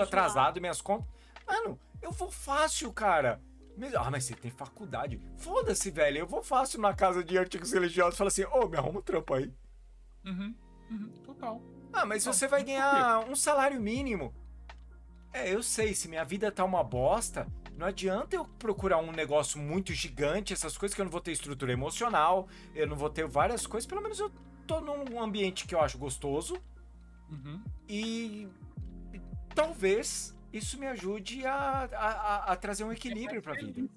atrasado, minhas contas. Mano, eu vou fácil, cara. Mas você tem faculdade. Foda-se, velho, eu vou fácil na casa de artigos religiosos e falo assim, me arruma um trampo aí. Total. Mas você vai ganhar um salário mínimo. Eu sei, se minha vida tá uma bosta... Não adianta eu procurar um negócio muito gigante, essas coisas que eu não vou ter estrutura emocional, eu não vou ter várias coisas, pelo menos eu tô num ambiente que eu acho gostoso. E talvez isso me ajude a trazer um equilíbrio pra vida.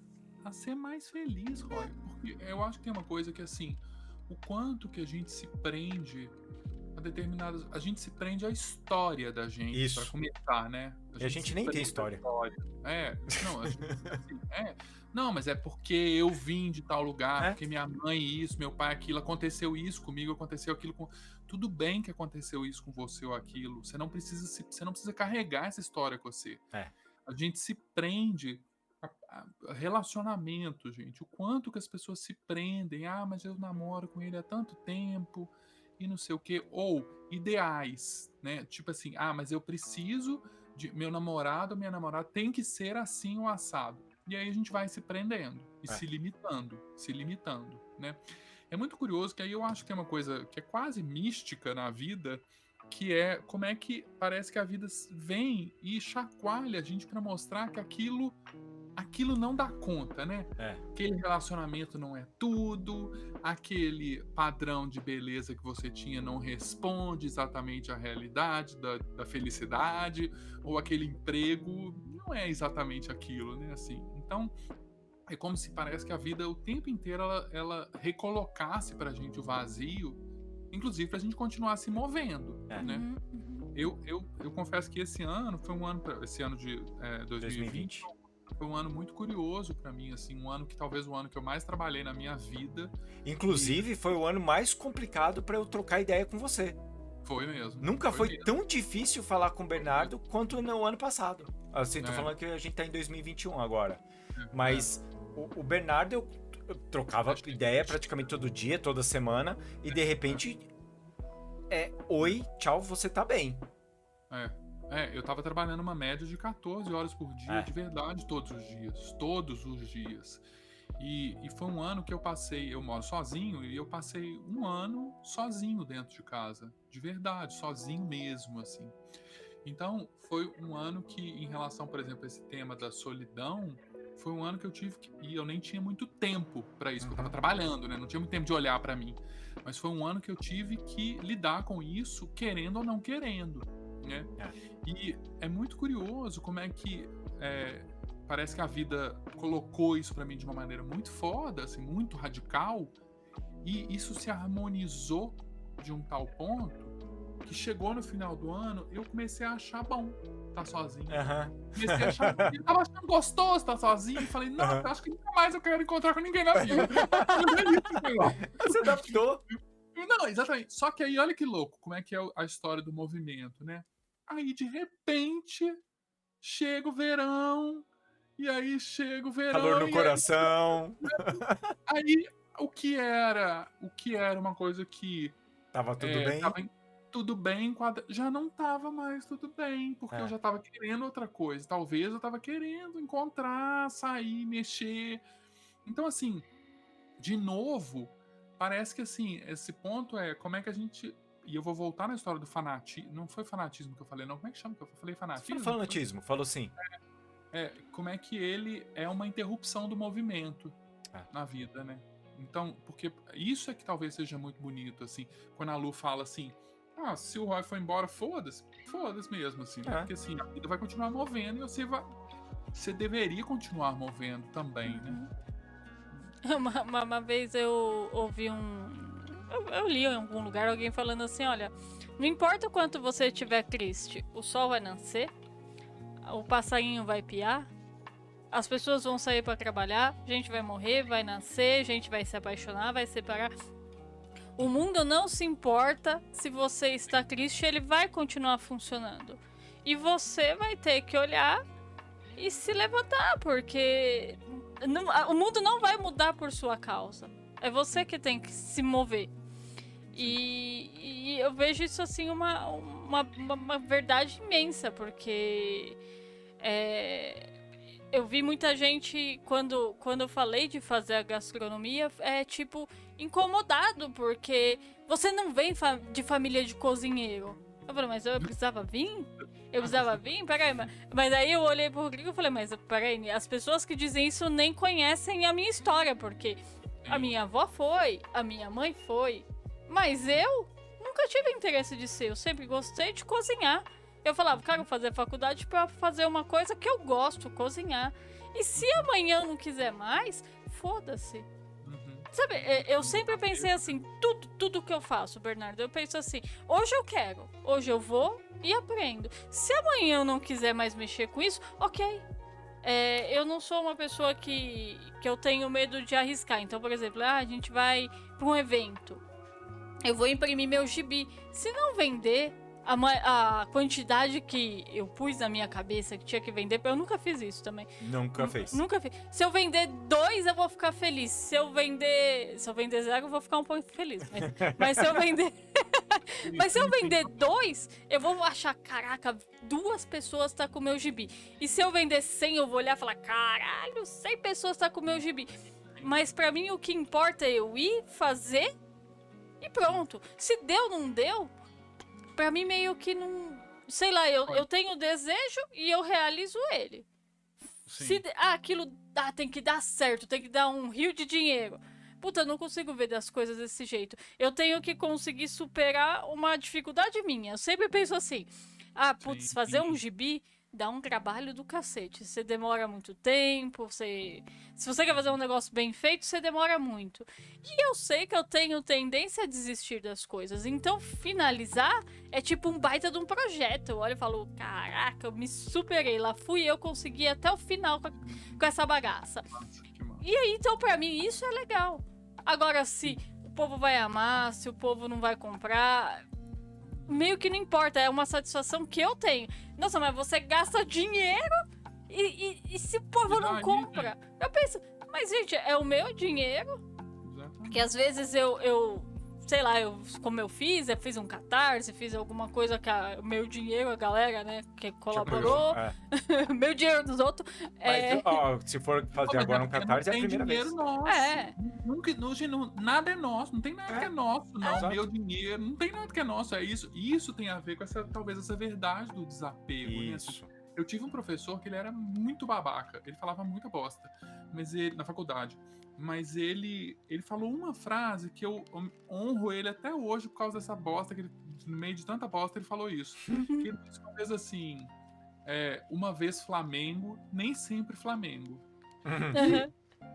A ser mais feliz, Roy. Porque eu acho que tem uma coisa que, assim, o quanto que a gente se prende a determinadas... A gente se prende à história da gente, isso. Pra começar, né? A gente nem tem história. Não, assim, não, mas é porque eu vim de tal lugar, porque minha mãe isso, meu pai aquilo, aconteceu isso comigo, aconteceu aquilo com... Tudo bem que aconteceu isso com você ou aquilo, você não precisa carregar essa história com você. A gente se prende Relacionamento, gente. O quanto que as pessoas se prendem. Ah, mas eu namoro com ele há tanto tempo e não sei o quê. Ou ideais, né? Tipo assim, ah, mas eu preciso de meu namorado ou minha namorada tem que ser assim o assado. E aí a gente vai se prendendo e se limitando, né? É muito curioso que aí eu acho que tem uma coisa que é quase mística na vida, que é como é que parece que a vida vem e chacoalha a gente para mostrar que aquilo não dá conta, né? Aquele relacionamento não é tudo, aquele padrão de beleza que você tinha não responde exatamente à realidade da felicidade, ou aquele emprego não é exatamente aquilo, né? Assim, então, é como se parece que a vida o tempo inteiro ela recolocasse pra gente o vazio, inclusive pra gente continuar se movendo, né? Eu confesso que esse ano foi um ano, esse ano de 2020 foi um ano muito curioso pra mim, assim, um ano que talvez o ano que eu mais trabalhei na minha vida. Inclusive, foi o ano mais complicado pra eu trocar ideia com você. Foi mesmo. Nunca foi tão difícil falar com o Bernardo quanto no ano passado. Assim, tô falando que a gente tá em 2021 agora. Mas o Bernardo, eu trocava ideia praticamente todo dia, toda semana, e de repente oi, tchau, você tá bem. Eu tava trabalhando uma média de 14 horas por dia, de verdade, todos os dias. E foi um ano que eu moro sozinho, e eu passei um ano sozinho dentro de casa, de verdade, sozinho mesmo, assim. Então, foi um ano que, em relação, por exemplo, a esse tema da solidão, foi um ano que eu tive e eu nem tinha muito tempo pra isso, porque eu tava trabalhando, né? Não tinha muito tempo de olhar pra mim. Mas foi um ano que eu tive que lidar com isso, querendo ou não querendo, né? E é muito curioso como é que parece que a vida colocou isso pra mim de uma maneira muito foda, assim, muito radical, e isso se harmonizou de um tal ponto que chegou no final do ano, eu comecei a achar bom estar sozinho. Comecei a achar, eu tava achando gostoso estar sozinho, e falei, não, eu acho que nunca mais eu quero encontrar com ninguém na vida. Você adaptou? Não, exatamente. Só que aí, olha que louco, como é que é a história do movimento, né? Aí, de repente, chega o verão, e aí chega o verão... Calor no coração. Aí, o que era uma coisa que... Tava tudo bem? Tudo bem, já não tava mais tudo bem, porque eu já tava querendo outra coisa. Talvez eu tava querendo encontrar, sair, mexer. Então, assim, de novo, parece que, assim, esse ponto como é que a gente... E eu vou voltar na história do fanatismo. Não foi fanatismo que eu falei, não. Como é que chama que eu falei? Fanatismo? Foi fanatismo, falou sim. Como é que ele é uma interrupção do movimento na vida, né? Então, porque isso é que talvez seja muito bonito, assim, quando a Lu fala assim, se o Roy for embora, foda-se mesmo, assim, né? Porque assim, a vida vai continuar movendo e você deveria continuar movendo também, né? Uma vez eu ouvi eu li em algum lugar alguém falando assim, olha, não importa o quanto você estiver triste, o sol vai nascer, o passarinho vai piar, as pessoas vão sair pra trabalhar, gente vai morrer, vai nascer, gente vai se apaixonar, vai separar. O mundo não se importa se você está triste, ele vai continuar funcionando. E você vai ter que olhar e se levantar, porque o mundo não vai mudar por sua causa. É você que tem que se mover. E eu vejo isso assim uma verdade imensa, porque eu vi muita gente, quando eu falei de fazer a gastronomia, tipo, incomodado, porque você não vem de família de cozinheiro. Eu falei, mas eu precisava vir? Peraí, mas aí eu olhei pro Rodrigo e falei, mas peraí, as pessoas que dizem isso nem conhecem a minha história, porque a minha avó foi, a minha mãe foi, mas eu nunca tive interesse de ser, eu sempre gostei de cozinhar. Eu falava, quero fazer faculdade pra fazer uma coisa que eu gosto, cozinhar. E se amanhã eu não quiser mais, foda-se. Sabe, eu sempre pensei assim, tudo que eu faço, Bernardo, eu penso assim, hoje eu quero, hoje eu vou e aprendo. Se amanhã eu não quiser mais mexer com isso, ok. Eu não sou uma pessoa que eu tenho medo de arriscar. Então, por exemplo, a gente vai pra um evento, eu vou imprimir meu gibi. Se não vender, a quantidade que eu pus na minha cabeça que tinha que vender, eu nunca fiz isso também. Nunca fez. Nunca fiz. Se eu vender 2, eu vou ficar feliz. Se eu vender 0, eu vou ficar um pouco feliz. Mas se eu vender... Mas se eu vender 2, eu vou achar, caraca, 2 pessoas tá com o meu gibi. E se eu vender 100, eu vou olhar e falar, caralho, 100 pessoas tá com o meu gibi. Mas pra mim o que importa é eu ir, fazer e pronto. Se deu, não deu, pra mim meio que não... Sei lá, eu tenho desejo e eu realizo ele. Se aquilo tem que dar certo, tem que dar um rio de dinheiro. Puta, eu não consigo ver das coisas desse jeito. Eu tenho que conseguir superar uma dificuldade minha. Eu sempre penso assim, putz, fazer um gibi dá um trabalho do cacete. Você demora muito tempo, se você quer fazer um negócio bem feito, você demora muito. E eu sei que eu tenho tendência a desistir das coisas. Então, finalizar é tipo um baita de um projeto. Eu olho e falo, caraca, eu me superei. Lá fui eu, consegui até o final com essa bagaça. E aí, então, pra mim, isso é legal. Agora, se o povo vai amar, se o povo não vai comprar... Meio que não importa, é uma satisfação que eu tenho. Nossa, mas você gasta dinheiro e se o povo não compra? Eu penso, mas gente, é o meu dinheiro. Porque às vezes sei lá, como eu fiz um catarse, fiz alguma coisa que o meu dinheiro, a galera, né, que colaborou, meu dinheiro dos outros. Mas, se for fazer agora um catarse, é a primeira vez. Nosso. Nada é nosso, não tem nada que é nosso, não. Meu dinheiro, não tem nada que é nosso, é isso. Isso tem a ver com talvez essa verdade do desapego. Isso. Né? Eu tive um professor que ele era muito babaca, ele falava muita bosta, mas ele, na faculdade. Mas ele falou uma frase que eu honro ele até hoje por causa dessa bosta, que ele, no meio de tanta bosta, ele falou isso. Que ele disse uma vez assim, uma vez Flamengo, nem sempre Flamengo.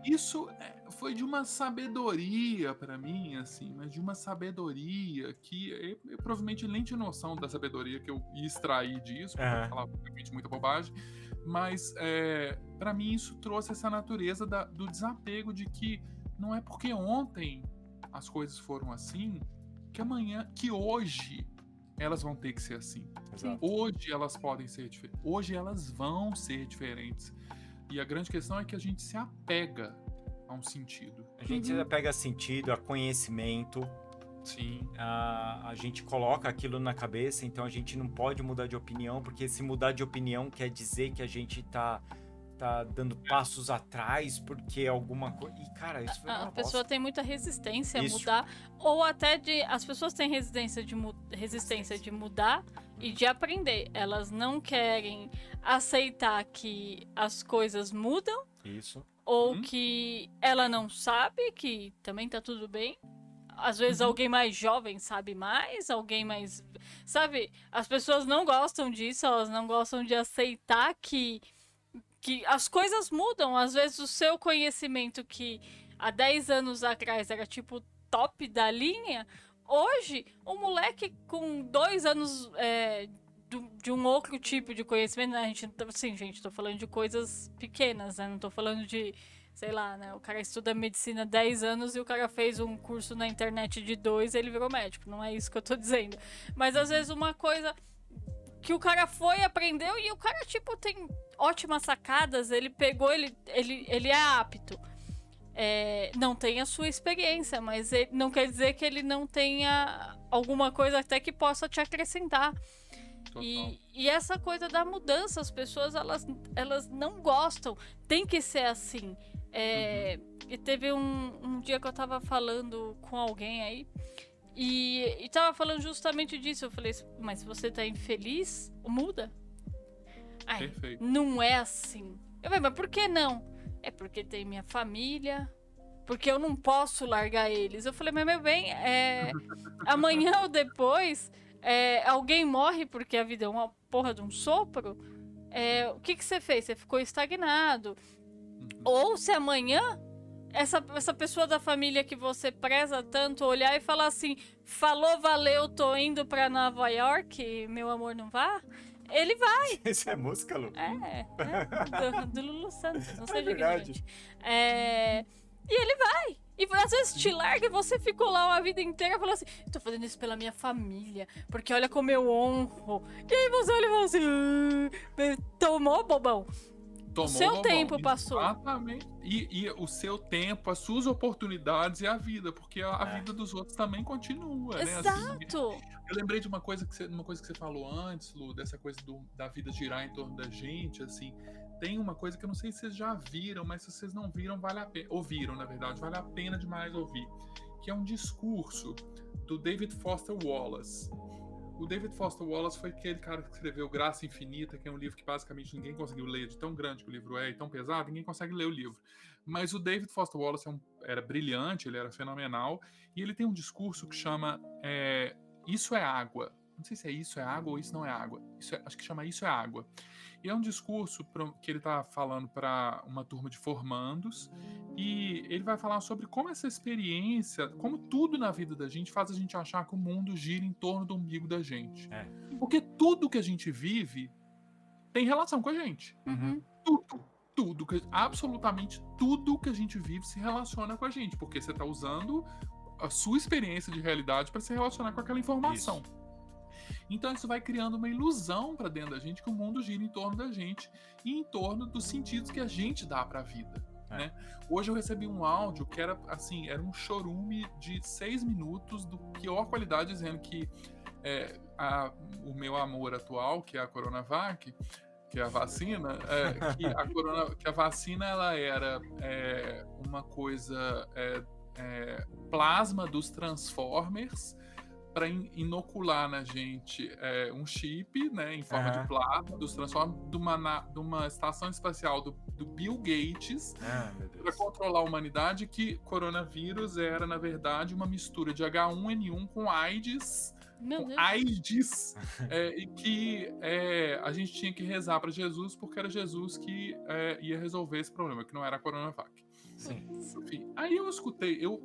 Isso foi de uma sabedoria pra mim, assim, mas de uma sabedoria que eu provavelmente nem tinha noção da sabedoria que eu ia extrair disso, porque eu falava realmente muita bobagem. Mas, pra mim, isso trouxe essa natureza do desapego, de que não é porque ontem as coisas foram assim, que hoje elas vão ter que ser assim. Exato. Hoje elas podem ser diferentes. Hoje elas vão ser diferentes. E a grande questão é que a gente se apega a um sentido. A gente se apega a sentido, a conhecimento. Sim. A gente coloca aquilo na cabeça, então a gente não pode mudar de opinião, porque se mudar de opinião quer dizer que a gente tá dando passos atrás, porque alguma coisa... E, cara, isso foi uma A pessoa bosta. tem muita resistência a mudar, ou até as pessoas têm resistência de mudar e de aprender. Elas não querem aceitar que as coisas mudam, Isso. ou que ela não sabe, que também tá tudo bem. Às vezes alguém mais jovem sabe mais, alguém mais... Sabe, as pessoas não gostam disso, elas não gostam de aceitar que as coisas mudam. Às vezes o seu conhecimento, que há 10 anos atrás era tipo top da linha, hoje o moleque com 2 anos de um outro tipo de conhecimento, né? Gente, tô falando de coisas pequenas, né? Não tô falando de... Sei lá, né? O cara estuda medicina há 10 anos e o cara fez um curso na internet de 2 e ele virou médico. Não é isso que eu tô dizendo. Mas às vezes uma coisa que o cara aprendeu e o cara, tipo, tem ótimas sacadas, ele pegou, ele é apto. Não tem a sua experiência, mas não quer dizer que ele não tenha alguma coisa até que possa te acrescentar. E essa coisa da mudança, as pessoas, elas não gostam. Tem que ser assim. E teve um dia que eu tava falando com alguém aí e tava falando justamente disso. Eu falei, mas se você tá infeliz, muda. Perfeito. Não é assim. Eu falei, mas por que não? É porque tem minha família, porque eu não posso largar eles. Eu falei, mas meu bem, amanhã ou depois alguém morre porque a vida é uma porra de um sopro. O que você fez? Você ficou estagnado. Ou se amanhã essa pessoa da família que você preza tanto olhar e falar assim, falou, valeu, tô indo pra Nova York, meu amor, não vá? Ele vai. Isso é música, Lu? Do Lulu Santos, não seja verdade. ignorante. E ele vai. E às vezes te larga e você ficou lá uma vida inteira falando assim, tô fazendo isso pela minha família, porque olha como eu honro. E aí você olha e fala assim, tomou, bobão. O seu tempo passou. Exatamente. E o seu tempo, as suas oportunidades e a vida, porque a vida dos outros também continua, né? Exato. Assim, eu lembrei de uma coisa que você falou antes, Lu, dessa coisa da vida girar em torno da gente, assim. Tem uma coisa que eu não sei se vocês já viram, mas se vocês não viram, vale a pena. Ouviram, na verdade, vale a pena demais ouvir. Que é um discurso do David Foster Wallace. O David Foster Wallace foi aquele cara que escreveu Graça Infinita, que é um livro que basicamente ninguém conseguiu ler, de tão grande que o livro é e tão pesado, ninguém consegue ler o livro. Mas o David Foster Wallace era brilhante, ele era fenomenal, e ele tem um discurso que chama Isso é Água. Não sei se é Isso é Água ou Isso não é Água. Acho que chama Isso é Água. E é um discurso que ele está falando para uma turma de formandos, e ele vai falar sobre como essa experiência, como tudo na vida da gente faz a gente achar que o mundo gira em torno do umbigo da gente. Porque tudo que a gente vive tem relação com a gente. Uhum. Tudo, absolutamente tudo que a gente vive se relaciona com a gente, porque você está usando a sua experiência de realidade para se relacionar com aquela informação. Isso. Então isso vai criando uma ilusão para dentro da gente que o mundo gira em torno da gente e em torno dos sentidos que a gente dá para a vida. Né? Hoje eu recebi um áudio que era assim, era um chorume de 6 minutos do pior qualidade, dizendo que o meu amor atual, que é a Coronavac, que é a vacina, que a vacina ela era uma coisa plasma dos Transformers para inocular na gente um chip, né, em forma de plasma dos Transformers de uma estação espacial do Bill Gates para controlar a humanidade, que coronavírus era, na verdade, uma mistura de H1N1 com AIDS. E que a gente tinha que rezar para Jesus, porque era Jesus que ia resolver esse problema, que não era a Coronavac. Sim. Enfim, aí eu escutei, eu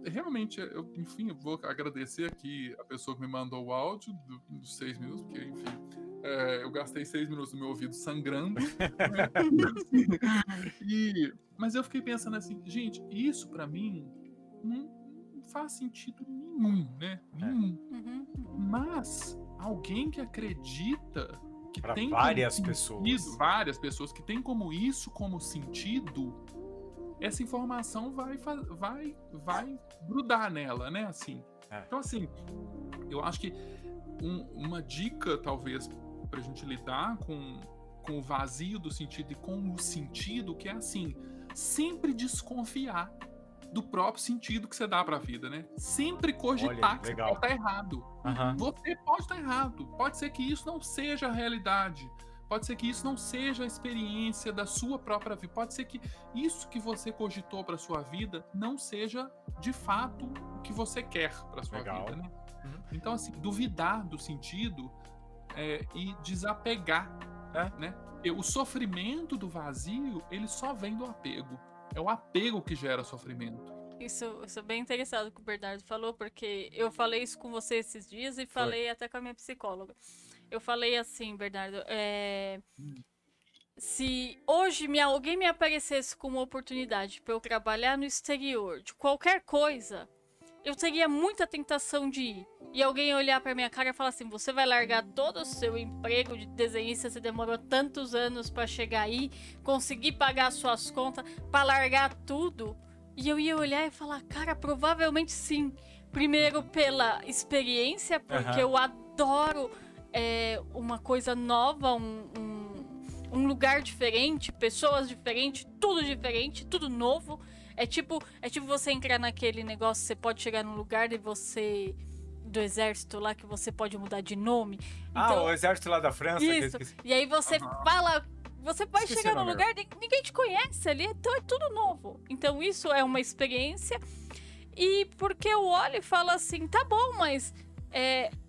vou agradecer aqui a pessoa que me mandou o áudio dos 6 minutos, porque, enfim, eu gastei 6 minutos do meu ouvido sangrando. Mas eu fiquei pensando assim, gente, isso pra mim não faz sentido nenhum, né? Nenhum. Mas alguém que acredita que pra tem várias pessoas que tem como isso como sentido, essa informação vai grudar nela, né? Assim. Então, assim, eu acho que uma dica, talvez, pra gente lidar com o vazio do sentido e com o sentido, que é assim, sempre desconfiar do próprio sentido que você dá pra vida, né? Sempre cogitar que você pode estar errado. Você pode estar errado. Pode ser que isso não seja a realidade. Pode ser que isso não seja a experiência da sua própria vida. Pode ser que isso que você cogitou para sua vida não seja, de fato, o que você quer para sua vida, né? Então, assim, duvidar do sentido e desapegar, né? O sofrimento do vazio, ele só vem do apego. É o apego que gera sofrimento. Isso é bem interessante o que o Bernardo falou, porque eu falei isso com você esses dias e falei até com a minha psicóloga. Eu falei assim, Bernardo, se hoje alguém me aparecesse com uma oportunidade para eu trabalhar no exterior, de qualquer coisa, eu teria muita tentação de ir. E alguém olhar pra minha cara e falar assim, você vai largar todo o seu emprego de desenhista, você demorou tantos anos pra chegar aí, conseguir pagar suas contas, pra largar tudo. E eu ia olhar e falar, cara, provavelmente sim. Primeiro pela experiência, porque eu adoro uma coisa nova, um lugar diferente, pessoas diferentes, tudo novo. É tipo você entrar naquele negócio, você pode chegar num lugar do exército lá, que você pode mudar de nome. Então, o exército lá da França. Isso. E aí você fala, você pode chegar num lugar, ninguém te conhece ali, então é tudo novo. Então isso é uma experiência. E porque eu olho e falo assim, tá bom, mas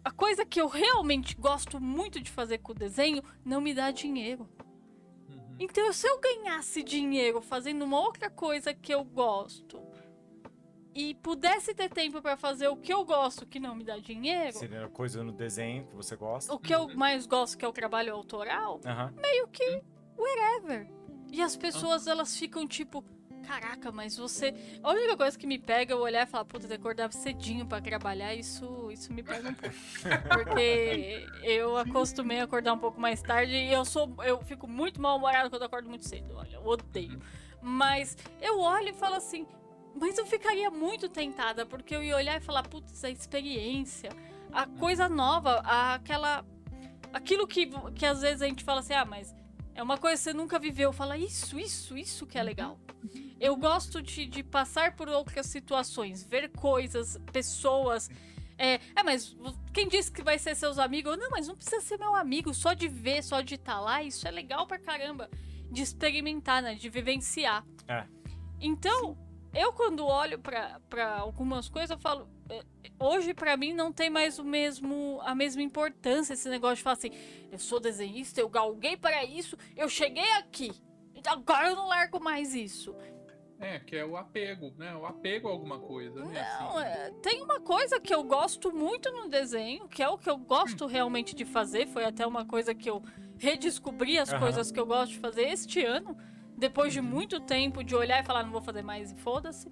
a coisa que eu realmente gosto muito de fazer com o desenho não me dá dinheiro. Então, se eu ganhasse dinheiro fazendo uma outra coisa que eu gosto e pudesse ter tempo pra fazer o que eu gosto, que não me dá dinheiro... Seria coisa no desenho que você gosta. O que eu mais gosto, que é o trabalho autoral, meio que whatever. E as pessoas, elas ficam tipo... caraca, mas você... A única coisa que me pega é eu olhar e falar, puta, eu acordava cedinho pra trabalhar, isso me pega um pouco. Porque eu acostumei a acordar um pouco mais tarde e eu fico muito mal-humorado quando eu acordo muito cedo, olha, eu odeio. Mas eu olho e falo assim, mas eu ficaria muito tentada, porque eu ia olhar e falar, putz, a experiência, a coisa nova, aquilo que às vezes a gente fala assim, mas é uma coisa que você nunca viveu. Fala, isso que é legal. Eu gosto de passar por outras situações, ver coisas, pessoas. Mas quem disse que vai ser seus amigos? Não, mas não precisa ser meu amigo, só de ver, só de estar lá, isso é legal pra caramba. De experimentar, né? De vivenciar. Então, eu quando olho pra algumas coisas, eu falo... Hoje, pra mim, não tem mais a mesma importância esse negócio de falar assim, eu sou desenhista, eu galguei para isso, eu cheguei aqui, agora eu não largo mais isso. Que é o apego, né? O apego a alguma coisa, né? Não, assim. tem uma coisa que eu gosto muito no desenho, que é o que eu gosto realmente de fazer, foi até uma coisa que eu redescobri as coisas que eu gosto de fazer este ano, depois de muito tempo de olhar e falar, não vou fazer mais e foda-se.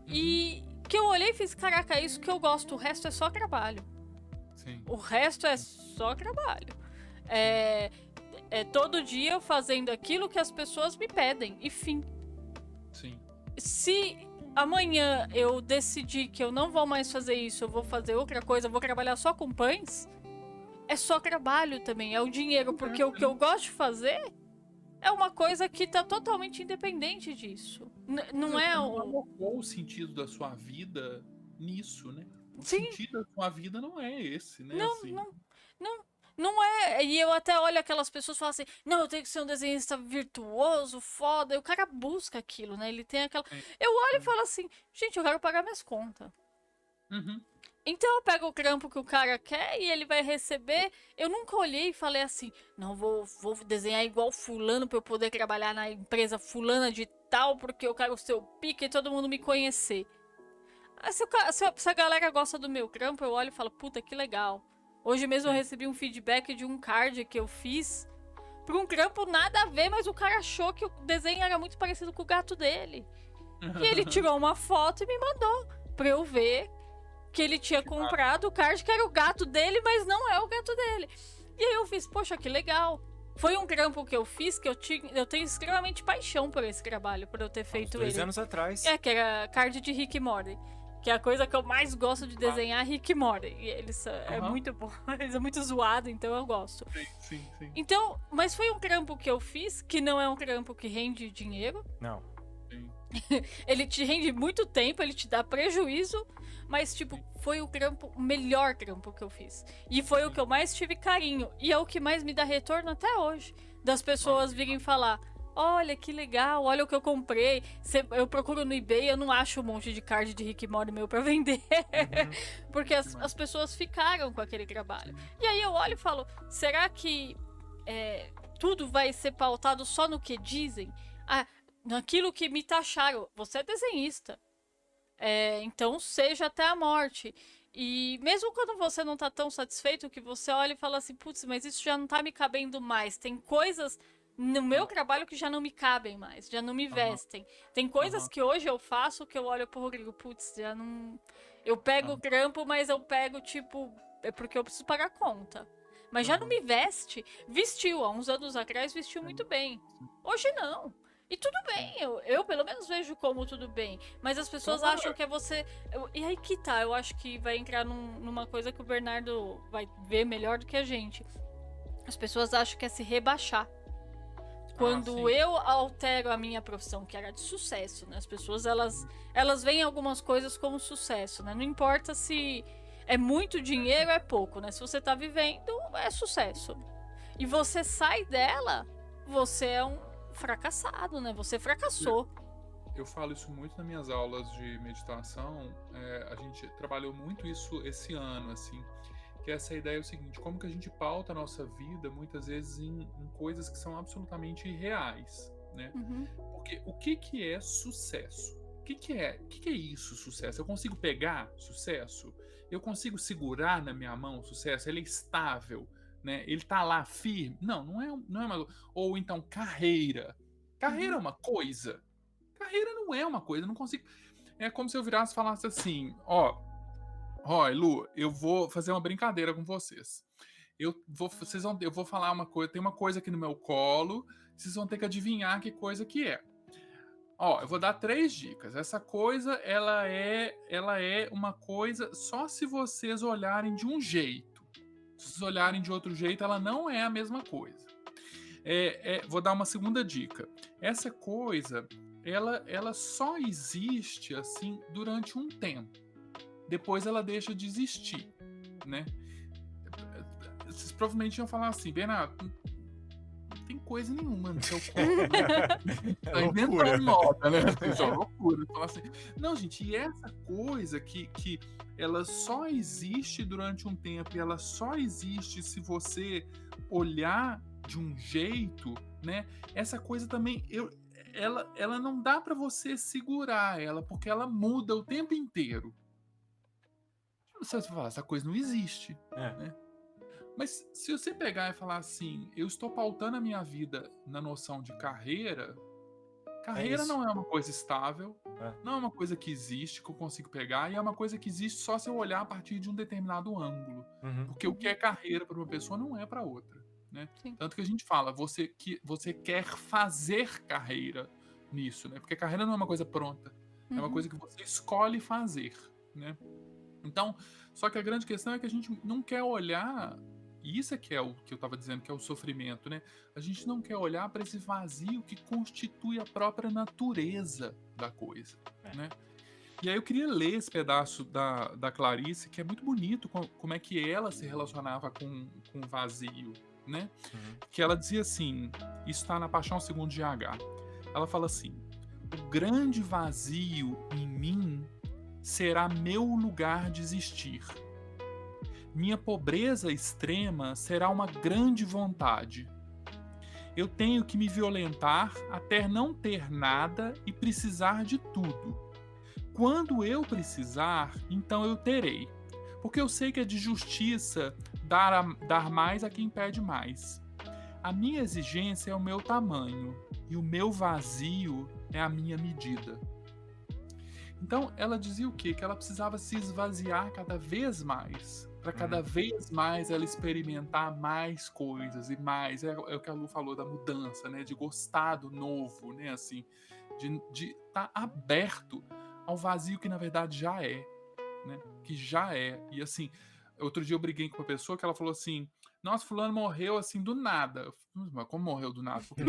E que eu olhei e fiz, caraca, é isso que eu gosto, o resto é só trabalho. Sim. O resto é só trabalho. É todo dia eu fazendo aquilo que as pessoas me pedem, e fim. Sim. Se amanhã eu decidir que eu não vou mais fazer isso, eu vou fazer outra coisa, eu vou trabalhar só com pães, é só trabalho também, é o dinheiro, porque o que eu gosto de fazer é uma coisa que tá totalmente independente disso. Não é o... Não alocou o sentido da sua vida nisso, né? O sentido da sua vida não é esse, né? Não é. E eu até olho aquelas pessoas e falo assim, não, eu tenho que ser um desenhista virtuoso, foda. E o cara busca aquilo, né? Ele tem aquela... Eu olho e falo assim, gente, eu quero pagar minhas contas. Então eu pego o trampo que o cara quer e ele vai receber. Eu nunca olhei e falei assim, não, vou desenhar igual fulano pra eu poder trabalhar na empresa fulana de tal, porque eu quero ser o pique e todo mundo me conhecer. Se a galera gosta do meu trampo, eu olho e falo, puta, que legal. Hoje mesmo eu recebi um feedback de um card que eu fiz pra um trampo nada a ver, mas o cara achou que o desenho era muito parecido com o gato dele. E ele tirou uma foto e me mandou pra eu ver que ele tinha comprado o card que era o gato dele, mas não é o gato dele. E aí eu fiz, poxa, que legal. Foi um trampo que eu fiz que eu tenho extremamente paixão por esse trabalho, por eu ter feito ele. 2 anos atrás. Que era card de Rick e Morty. Que é a coisa que eu mais gosto de desenhar, Rick e Morty. E eles é muito bom. Eles é muito zoado, então eu gosto. Sim. Então, mas foi um trampo que eu fiz, que não é um trampo que rende dinheiro. Não. Sim. Ele te rende muito tempo, ele te dá prejuízo, mas, tipo, foi o melhor trampo que eu fiz. E foi o que eu mais tive carinho. E é o que mais me dá retorno até hoje. Das pessoas virem falar... Olha, que legal, olha o que eu comprei. Eu procuro no eBay, eu não acho um monte de card de Rick e Morty meu pra vender. Porque as pessoas ficaram com aquele trabalho. E aí eu olho e falo, será que tudo vai ser pautado só no que dizem? Naquilo que me taxaram. Você é desenhista. Então seja até a morte. E mesmo quando você não tá tão satisfeito, que você olha e fala assim, putz, mas isso já não tá me cabendo mais. Tem coisas... no meu trabalho que já não me cabem mais, já não me vestem. Tem coisas que hoje eu faço que eu olho pro Rodrigo, putz, já não... Eu pego o trampo, mas eu pego, tipo, é porque eu preciso pagar a conta. Mas já não me veste. Vestiu, há uns anos atrás vestiu muito bem. Hoje não. E tudo bem, eu pelo menos vejo como tudo bem. Mas as pessoas acham que é você... E aí que tá, eu acho que vai entrar numa coisa que o Bernardo vai ver melhor do que a gente. As pessoas acham que é se rebaixar. Quando eu altero a minha profissão, que era de sucesso, né? As pessoas, elas veem algumas coisas como sucesso, né? Não importa se é muito dinheiro ou é pouco, né? Se você tá vivendo, é sucesso. E você sai dela, você é um fracassado, né? Você fracassou. Eu falo isso muito nas minhas aulas de meditação. A gente trabalhou muito isso esse ano, assim. Que essa ideia é o seguinte, como que a gente pauta a nossa vida muitas vezes em coisas que são absolutamente irreais, né? Porque o que é sucesso? O que é isso, sucesso? Eu consigo pegar sucesso? Eu consigo segurar na minha mão o sucesso? Ele é estável, né? Ele tá lá firme? Não é uma... Ou então carreira. Carreira é uma coisa. Carreira não é uma coisa, eu não consigo. É como se eu virasse e falasse assim: ó, Lu, eu vou fazer uma brincadeira com vocês. Eu vou falar uma coisa, tem uma coisa aqui no meu colo, vocês vão ter que adivinhar que coisa que é. Ó, eu vou dar 3 dicas. Essa coisa, ela é uma coisa só se vocês olharem de um jeito. Se vocês olharem de outro jeito, ela não é a mesma coisa. Vou dar uma segunda dica. Essa coisa, ela só existe assim durante um tempo. Depois ela deixa de existir, né? Vocês provavelmente iam falar assim, Bernardo, não tem coisa nenhuma no seu corpo, né? Tá inventando moda, né? Isso é uma loucura. Fala assim, não, gente, e essa coisa que ela só existe durante um tempo e ela só existe se você olhar de um jeito, né? Essa coisa também, ela não dá pra você segurar ela, porque ela muda o tempo inteiro. Você vai falar, essa coisa não existe, né? Mas se você pegar e falar assim, eu estou pautando a minha vida na noção de carreira não é uma coisa estável, não é uma coisa que existe, que eu consigo pegar, e é uma coisa que existe só se eu olhar a partir de um determinado ângulo. Porque o que é carreira para uma pessoa não é para outra, né? Tanto que a gente fala, você quer fazer carreira nisso, né? Porque carreira não é uma coisa pronta, é uma coisa que você escolhe fazer, né? Então, só que a grande questão é que a gente não quer olhar, e isso é que é o que eu estava dizendo, que é o sofrimento, né? A gente não quer olhar para esse vazio que constitui a própria natureza da coisa, né? E aí eu queria ler esse pedaço da Clarice, que é muito bonito, como é que ela se relacionava com o vazio, né? Que ela dizia assim, isso está na Paixão segundo GH, ela fala assim, o grande vazio em mim será meu lugar de existir. Minha pobreza extrema será uma grande vontade. Eu tenho que me violentar até não ter nada e precisar de tudo. Quando eu precisar, então eu terei. Porque eu sei que é de justiça dar mais a quem pede mais. A minha exigência é o meu tamanho e o meu vazio é a minha medida. Então, ela dizia o quê? Que ela precisava se esvaziar cada vez mais. Para cada vez mais ela experimentar mais coisas e mais. É o que a Lu falou da mudança, né? De gostar do novo, né? Assim, de estar aberto ao vazio que na verdade já é, né? Que já é. E assim, outro dia eu briguei com uma pessoa que ela falou assim, nossa, fulano morreu assim do nada. Mas como morreu do nada? Porque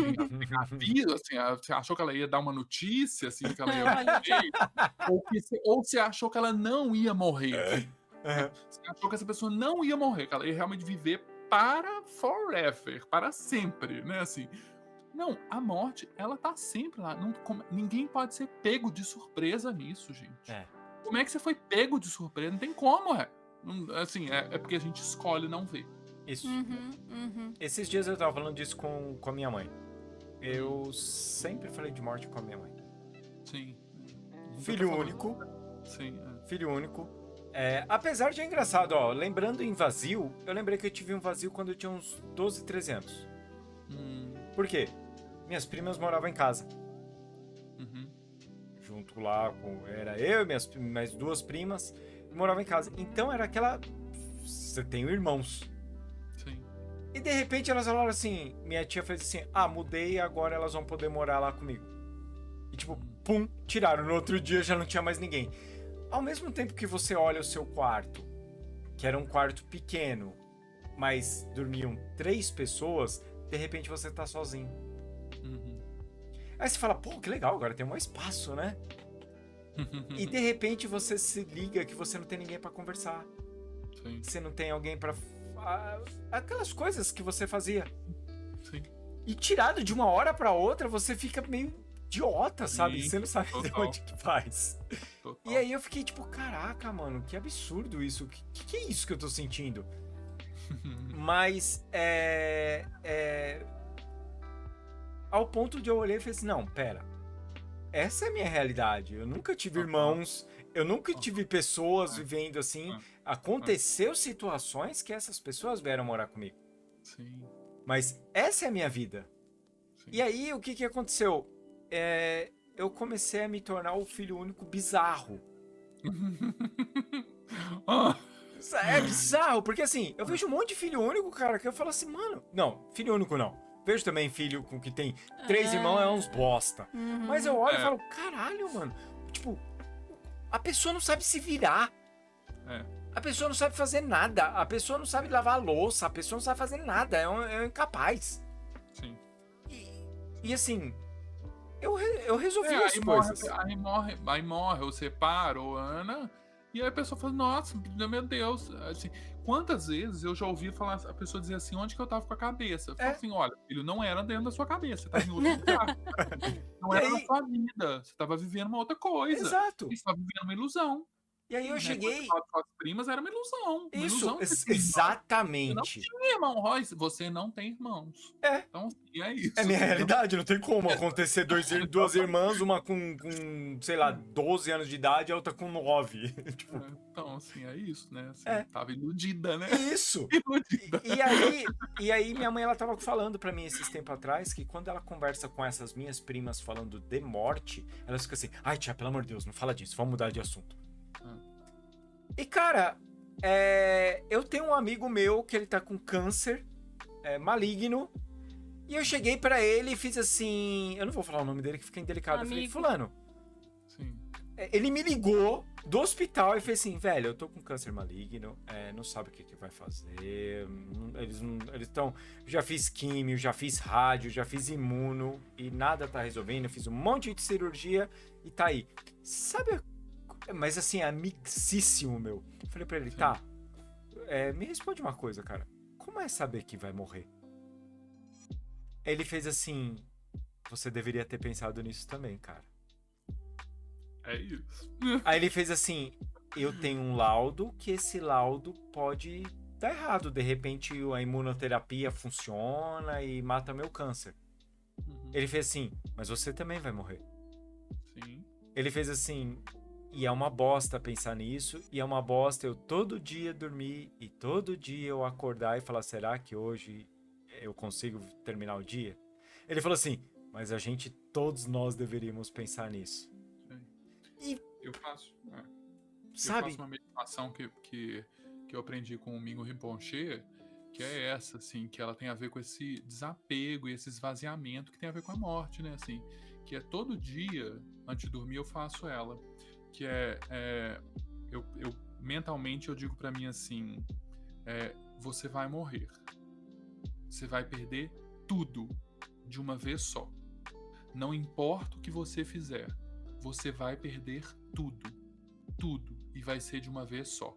vida, assim, você achou que ela ia dar uma notícia, assim, que ela ia morrer? Ou você achou que ela não ia morrer? Você achou que essa pessoa não ia morrer, que ela ia realmente viver para forever, para sempre, né? Assim, não, a morte, ela tá sempre lá. Ninguém pode ser pego de surpresa nisso, gente. Como é que você foi pego de surpresa? Não tem como, assim, é porque a gente escolhe não ver. Isso. Esses dias eu tava falando disso com a minha mãe. Eu sempre falei de morte com a minha mãe. Sim. Filho único. Sim. Filho único. Apesar de é engraçado, ó, lembrando em vazio, eu lembrei que eu tive um vazio quando eu tinha uns 12, 13 anos. Por quê? Minhas primas moravam em casa. Junto lá era eu e mais 2 primas moravam em casa. Então era aquela... Você tem irmãos. Sim. E de repente elas falaram assim, minha tia fez assim, mudei, agora elas vão poder morar lá comigo. E tipo, pum, tiraram. No outro dia já não tinha mais ninguém. Ao mesmo tempo que você olha o seu quarto, que era um quarto pequeno, mas dormiam 3 pessoas, de repente você tá sozinho. Aí você fala, pô, que legal, agora tem um espaço, né? E de repente você se liga que você não tem ninguém pra conversar. Sim. Você não tem alguém pra... aquelas coisas que você fazia. Sim. E tirado de uma hora pra outra, você fica meio idiota, sabe? Você não sabe de onde que faz. Total. E aí eu fiquei tipo, caraca, mano, que absurdo isso. Que é isso que eu tô sentindo? Mas ao ponto de eu olhar e falei assim, não, pera. Essa é a minha realidade. Eu nunca tive irmãos, eu nunca tive pessoas vivendo assim. Aconteceu situações que essas pessoas vieram morar comigo. Sim. Mas essa é a minha vida. Sim. E aí, o que aconteceu? eu comecei a me tornar o filho único bizarro. É bizarro, porque assim, eu vejo um monte de filho único, cara, que eu falo assim, mano... Não, filho único não. Vejo também filho com que tem 3 irmãos, é uns bosta. Mas eu olho e falo, caralho, mano. Tipo, a pessoa não sabe se virar. A pessoa não sabe fazer nada. A pessoa não sabe lavar a louça. A pessoa não sabe fazer nada. É um incapaz. Sim. E assim, eu resolvi as coisas. Aí morre, ou separa, ou Ana... E aí a pessoa fala, nossa, meu Deus, assim, quantas vezes eu já ouvi falar, a pessoa dizer assim, onde que eu tava com a cabeça? Eu falo assim, olha, filho, não era dentro da sua cabeça, tava em outro lugar. Não era na sua vida, você tava vivendo uma outra coisa. Exato. Você tava vivendo uma ilusão. E aí eu cheguei... Quando suas primas era uma ilusão. Isso, exatamente. Você não tem irmão, Royce, você não tem irmãos. Então, assim, é isso. É minha realidade, não tem como acontecer duas irmãs, uma com, sei lá, 12 anos de idade e a outra com 9. Tipo... Então, assim, é isso, né? Assim, tava iludida, né? Isso! Iludida. E aí minha mãe, ela tava falando pra mim esses tempos atrás que quando ela conversa com essas minhas primas falando de morte, elas ficam assim, ai tia, pelo amor de Deus, não fala disso, vamos mudar de assunto. E cara, eu tenho um amigo meu que ele tá com câncer maligno. E eu cheguei pra ele e fiz assim... Eu não vou falar o nome dele que fica indelicado. Eu falei, fulano. Sim. Ele me ligou do hospital e fez assim, velho, eu tô com câncer maligno, não sabe o que vai fazer. Eles estão... Já fiz químio, já fiz rádio, já fiz imuno e nada tá resolvendo. Eu fiz um monte de cirurgia e tá aí. Sabe... Mas assim, amicíssimo, meu. Eu falei pra ele, tá, me responde uma coisa, cara. Como é saber que vai morrer? Ele fez assim, você deveria ter pensado nisso também, cara. É isso. Aí ele fez assim, eu tenho um laudo que esse laudo pode dar errado. De repente a imunoterapia funciona e mata meu câncer. Ele fez assim, mas você também vai morrer. Sim. Ele fez assim... E é uma bosta pensar nisso, e é uma bosta eu todo dia dormir, e todo dia eu acordar e falar, será que hoje eu consigo terminar o dia? Ele falou assim, mas todos nós deveríamos pensar nisso. Sim. E... Eu faço, sabe? Eu faço uma meditação que eu aprendi com o Mingo Rinpoche, que é essa, assim, que ela tem a ver com esse desapego e esse esvaziamento que tem a ver com a morte, né, assim, que é todo dia, antes de dormir, eu faço ela. Que eu mentalmente eu digo pra mim assim, você vai morrer, você vai perder tudo de uma vez só, não importa o que você fizer, você vai perder tudo, e vai ser de uma vez só.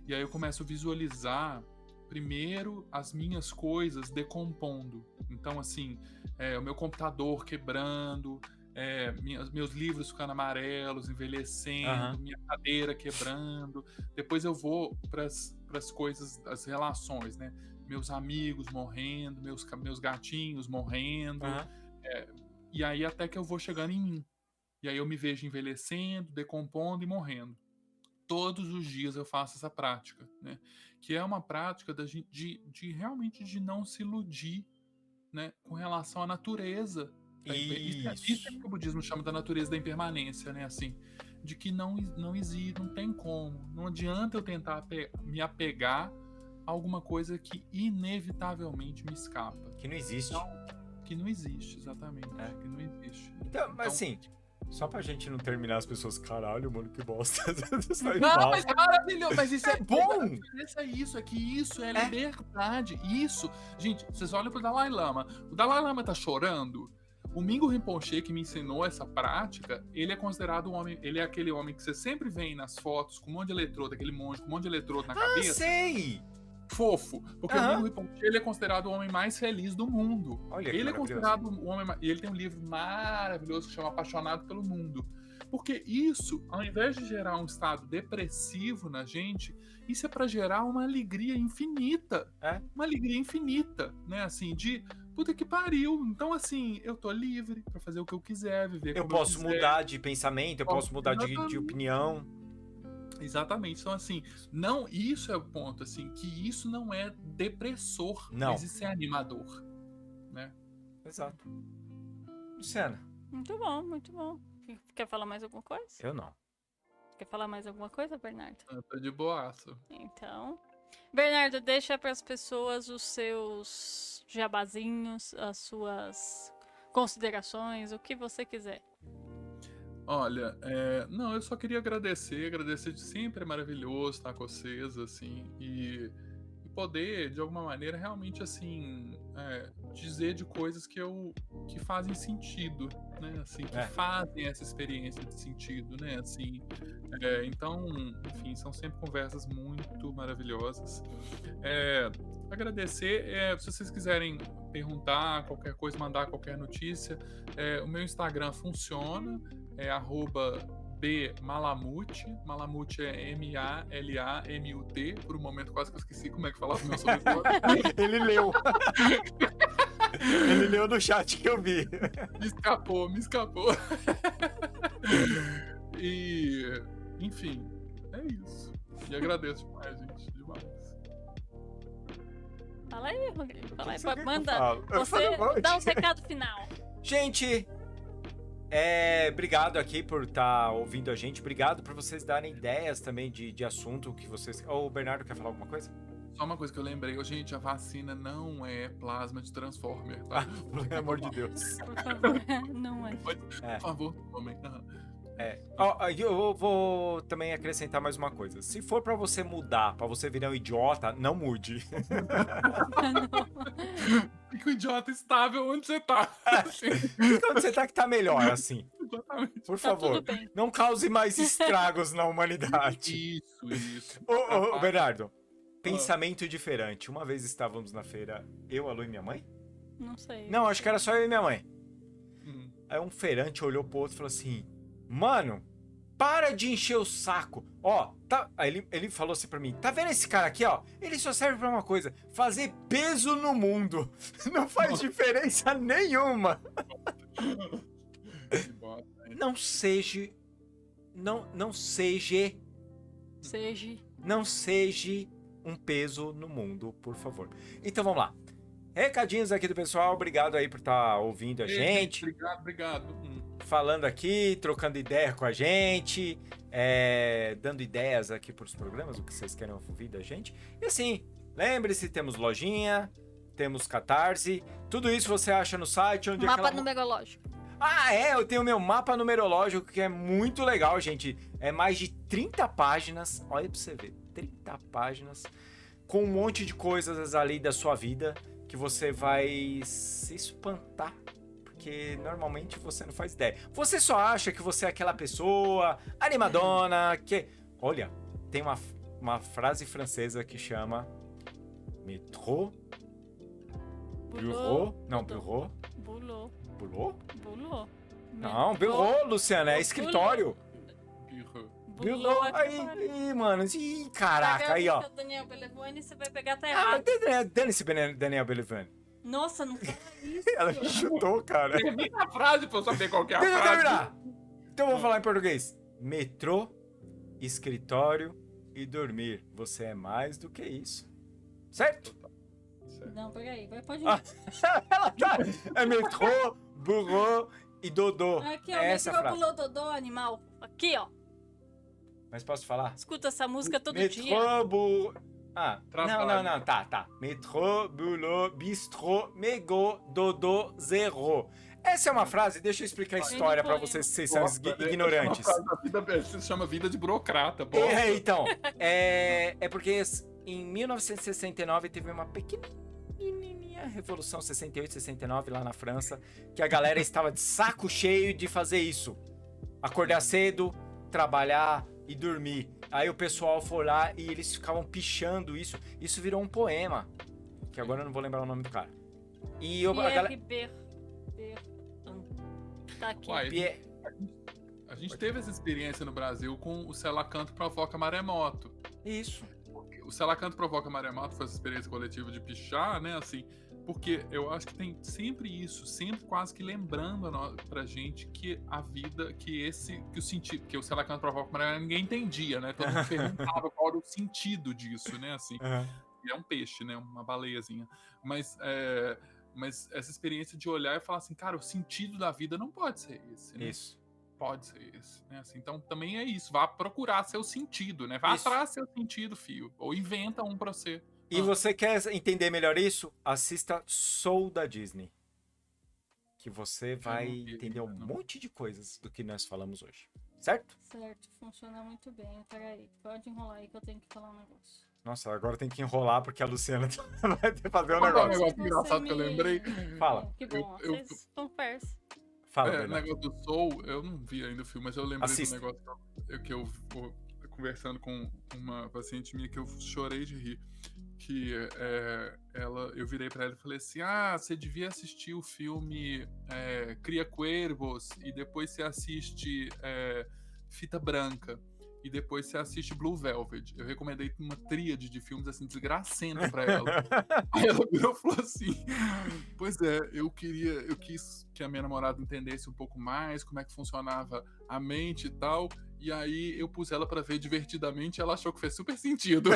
E aí eu começo a visualizar primeiro as minhas coisas decompondo, então assim, o meu computador quebrando, meus livros ficando amarelos, envelhecendo, minha cadeira quebrando. Depois eu vou pras coisas, as relações, né? Meus amigos morrendo, meus gatinhos morrendo. E aí até que eu vou chegando em mim. E aí eu me vejo envelhecendo, decompondo e morrendo. Todos os dias eu faço essa prática, né? Que é uma prática de realmente de não se iludir, né? Com relação à natureza. Isso é que o budismo chama da natureza da impermanência, né? Assim, de que não existe, não tem como. Não adianta eu tentar me apegar a alguma coisa que inevitavelmente me escapa. Que não existe. Então, que não existe, exatamente. Que não existe. Então, mas assim, só pra gente não terminar as pessoas, caralho, mano, que bosta. Não, mas é maravilhoso, mas isso é bom! Isso é liberdade. Isso, gente, vocês olham pro Dalai Lama. O Dalai Lama tá chorando. O Mingo Rinpoche, que me ensinou essa prática, ele é considerado um homem, ele é aquele homem que você sempre vê nas fotos com um monte de eletrodo, aquele monge com um monte de eletrodo na cabeça. Sei! Fofo, porque o Mingo Rinpoche, ele é considerado o homem mais feliz do mundo. Olha, ele é considerado o homem, e ele tem um livro maravilhoso que chama Apaixonado pelo Mundo. Porque isso, ao invés de gerar um estado depressivo na gente, isso é para gerar uma alegria infinita. Uma alegria infinita, né? Assim, de puta que pariu. Então, assim, eu tô livre pra fazer o que eu quiser, viver como eu quiser. Eu posso mudar de pensamento, eu posso mudar de opinião. Exatamente. Então, assim, não, isso é o ponto, assim, que isso não é depressor, não. Mas isso é animador, né? Exato. Luciana, Muito bom, muito bom. Quer falar mais alguma coisa? Eu não. Quer falar mais alguma coisa, Bernardo? Eu tô de boaço. Então, Bernardo, deixa para as pessoas os seus jabazinhos, as suas considerações, o que você quiser. Olha, não, eu só queria agradecer de sempre é maravilhoso estar com vocês, assim, e poder, de alguma maneira, realmente, assim, dizer de coisas que fazem sentido, né, assim, que fazem essa experiência de sentido, né, assim, então, enfim, são sempre conversas muito maravilhosas. Agradecer, se vocês quiserem perguntar qualquer coisa, mandar qualquer notícia, o meu Instagram funciona, é @bmalamute, Malamute é MALAMUT, por um momento quase que eu esqueci como é que falava o meu sobrenome. Ele leu. Ele leu no chat que eu vi. Me escapou. E, enfim, é isso. E agradeço demais, gente, demais. Fala aí, Rodrigo. Fala aí, Você quer que eu manda. falo? Eu Você falo um monte. dá o recado final. Gente, obrigado aqui por estar ouvindo a gente. Obrigado por vocês darem ideias também de assunto que vocês... O Bernardo quer falar alguma coisa? Só uma coisa que eu lembrei, gente, a vacina não é plasma de Transformer, tá? Pelo amor de Deus. Por favor, não é. Por favor, tomem. Eu vou também acrescentar mais uma coisa. Se for pra você mudar, pra você virar um idiota, não mude. Fica um idiota estável onde você tá. Fica onde você tá que tá melhor, assim. Exatamente. Por Tá favor, tudo bem. não cause mais estragos na humanidade. Isso. Ô, Bernardo, pensamento diferente. Uma vez estávamos na feira, eu, a Lu e minha mãe? Não sei. Não, acho que era só eu e minha mãe. Hum. Aí um feirante olhou pro outro e falou assim: mano, para de encher o saco. Ó, tá. Aí ele falou assim pra mim: tá vendo esse cara aqui, ó? Ele só serve pra uma coisa: fazer peso no mundo. Não faz diferença nenhuma. Não seja. Não seja um peso no mundo, por favor. Então vamos lá. Recadinhos aqui do pessoal, obrigado aí por estar ouvindo a gente. Obrigado. Falando aqui, trocando ideia com a gente, dando ideias aqui pros programas, o que vocês querem ouvir da gente. E assim, lembre-se, temos lojinha, temos Catarse, tudo isso você acha no site. Onde Mapa numerológico. Eu tenho meu mapa numerológico, que é muito legal, gente. É mais de 30 páginas, olha pra você ver, 30 páginas, com um monte de coisas ali da sua vida, que você vai se espantar, porque normalmente você não faz ideia. Você só acha que você é aquela pessoa animadona, que... Olha, tem uma frase francesa que chama métro, bureau... Não, bureau... Boulot. Boulot? Boulot. Não, bureau, Luciana, é escritório. Boulot Aí, mano, ih, caraca, aí, ó. Daniel Belevani, você vai pegar, tá errado. Dane-se, Daniel Belevani. Nossa, não fala isso. Ela me chutou, cara. Termina a frase pra eu saber qual que é a Deixa eu frase. terminar. Então eu vou falar em português. Metrô, escritório e dormir. Você é mais do que isso. Certo? Não, peraí, pode ir. Ela tá... É metrô, bureau e dodô. Aqui, ó, Essa metrô, frase. bulô, dodô, animal. Aqui, ó. Mas posso falar? Escuta essa música todo dia. Metrô, bureau... Trabalho. Não, tá. Metrô, boulot, bistrô, mégot, dodô, zero. Essa é uma frase, deixa eu explicar a história pra vocês, se vocês são ignorantes. Se chama vida de burocrata. Então, porque em 1969 teve uma pequenininha revolução, 68, 69 lá na França, que a galera estava de saco cheio de fazer isso. Acordar cedo, trabalhar e dormir. Aí o pessoal foi lá e eles ficavam pichando isso. Isso virou um poema, que agora eu não vou lembrar o nome do cara. E a galera... Tá aqui. Uai, a gente teve essa experiência no Brasil com o Selacanto Provoca Maremoto. Isso. O Selacanto Provoca Maremoto foi essa experiência coletiva de pichar, né, assim, porque eu acho que tem sempre isso, sempre quase que lembrando pra gente que a vida, que o sentido, que o Selacanto Provoca Maremoto ninguém entendia, né, todo mundo perguntava qual era o sentido disso, né, assim. E é um peixe, né, uma baleiazinha. mas essa experiência de olhar e falar assim, cara, o sentido da vida não pode ser esse, né? Isso. Pode ser esse, né? Assim, então também é isso, vá procurar seu sentido, né? Vá Isso. atrás do seu sentido, filho. Ou inventa um pra você. E você quer entender melhor isso? Assista Soul da Disney. Que você vai entender um monte de coisas do que nós falamos hoje. Certo? Certo, funciona muito bem. Peraí, pode enrolar aí que eu tenho que falar um negócio. Nossa, agora tem que enrolar porque a Luciana vai ter que fazer um Um negócio. negócio engraçado que eu lembrei. Fala. Que bom, Eu- vocês estão pers. Fala, O Bernardo. negócio do Soul, eu não vi ainda o filme, mas eu lembrei Assista. do negócio que eu conversando com uma paciente minha que eu chorei de rir. Que eu virei pra ela e falei assim: você devia assistir o filme Cria Cuervos e depois você assiste Fita Branca e depois você assiste Blue Velvet. Eu recomendei uma tríade de filmes assim, desgracenta pra ela. Aí ela virou e falou assim: pois é, eu quis que a minha namorada entendesse um pouco mais como é que funcionava a mente e tal. E aí eu pus ela pra ver divertidamente e ela achou que fez super sentido.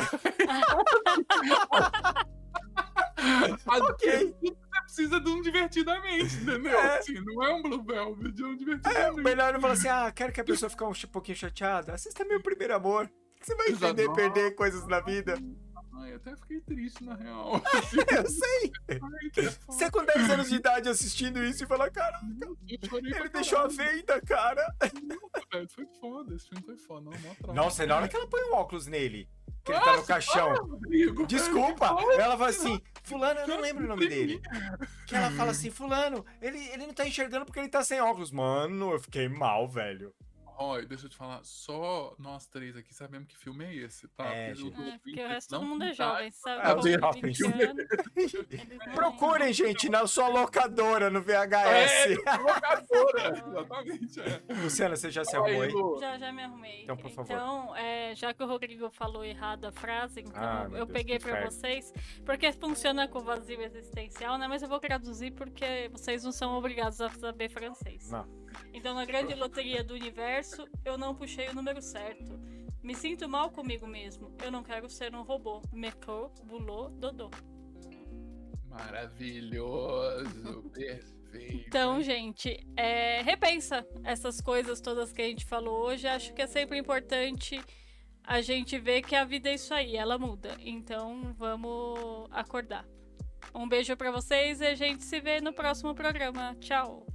Ok. Você precisa de um divertidamente, entendeu? Assim, não é um Blue Velvet, é um O divertidamente. Bernardo fala assim: quero que a pessoa fique um pouquinho chateada. Assista Meu Primeiro Amor. Você vai entender Exato. perder coisas na vida. Ai, até fiquei triste, na real. Eu sei. Você com 10 anos de idade assistindo isso e fala: caraca, Eu chorei pra ele deixou a caralho. venda, cara. Velho, foi foda, esse filme foi foda. Não, mó trauma. Nossa, e na hora que ela põe um óculos nele, que ele tá no caixão. Rodrigo, Desculpa, velho, ela fala assim, fulano, eu não lembro o nome dele. Que ela fala assim, fulano, ele não tá enxergando porque ele tá sem óculos. Mano, eu fiquei mal, velho. Roy, deixa eu te falar, só nós três aqui sabemos que filme é esse, tá? Porque o resto todo mundo é não jovem, sabe? É, Povo os de jovens. 20 anos, eles não Procurem, gente, na sua locadora, no VHS. Locadora, exatamente, Luciana, você já se arrumou aí? Lu. Já me arrumei. Então, por favor. Então, já que o Rodrigo falou errado a frase, então meu eu Deus, peguei que pra inferno. vocês, porque funciona com vazio existencial, né? Mas eu vou traduzir porque vocês não são obrigados a saber francês. Não. Então, na grande loteria do universo, eu não puxei o número certo. Me sinto mal comigo mesmo. Eu não quero ser um robô. Metrô, bulô, dodô. Maravilhoso, perfeito. Então, gente, repensa essas coisas todas que a gente falou hoje. Acho que é sempre importante a gente ver que a vida é isso aí, ela muda. Então, vamos acordar. Um beijo pra vocês e a gente se vê no próximo programa. Tchau!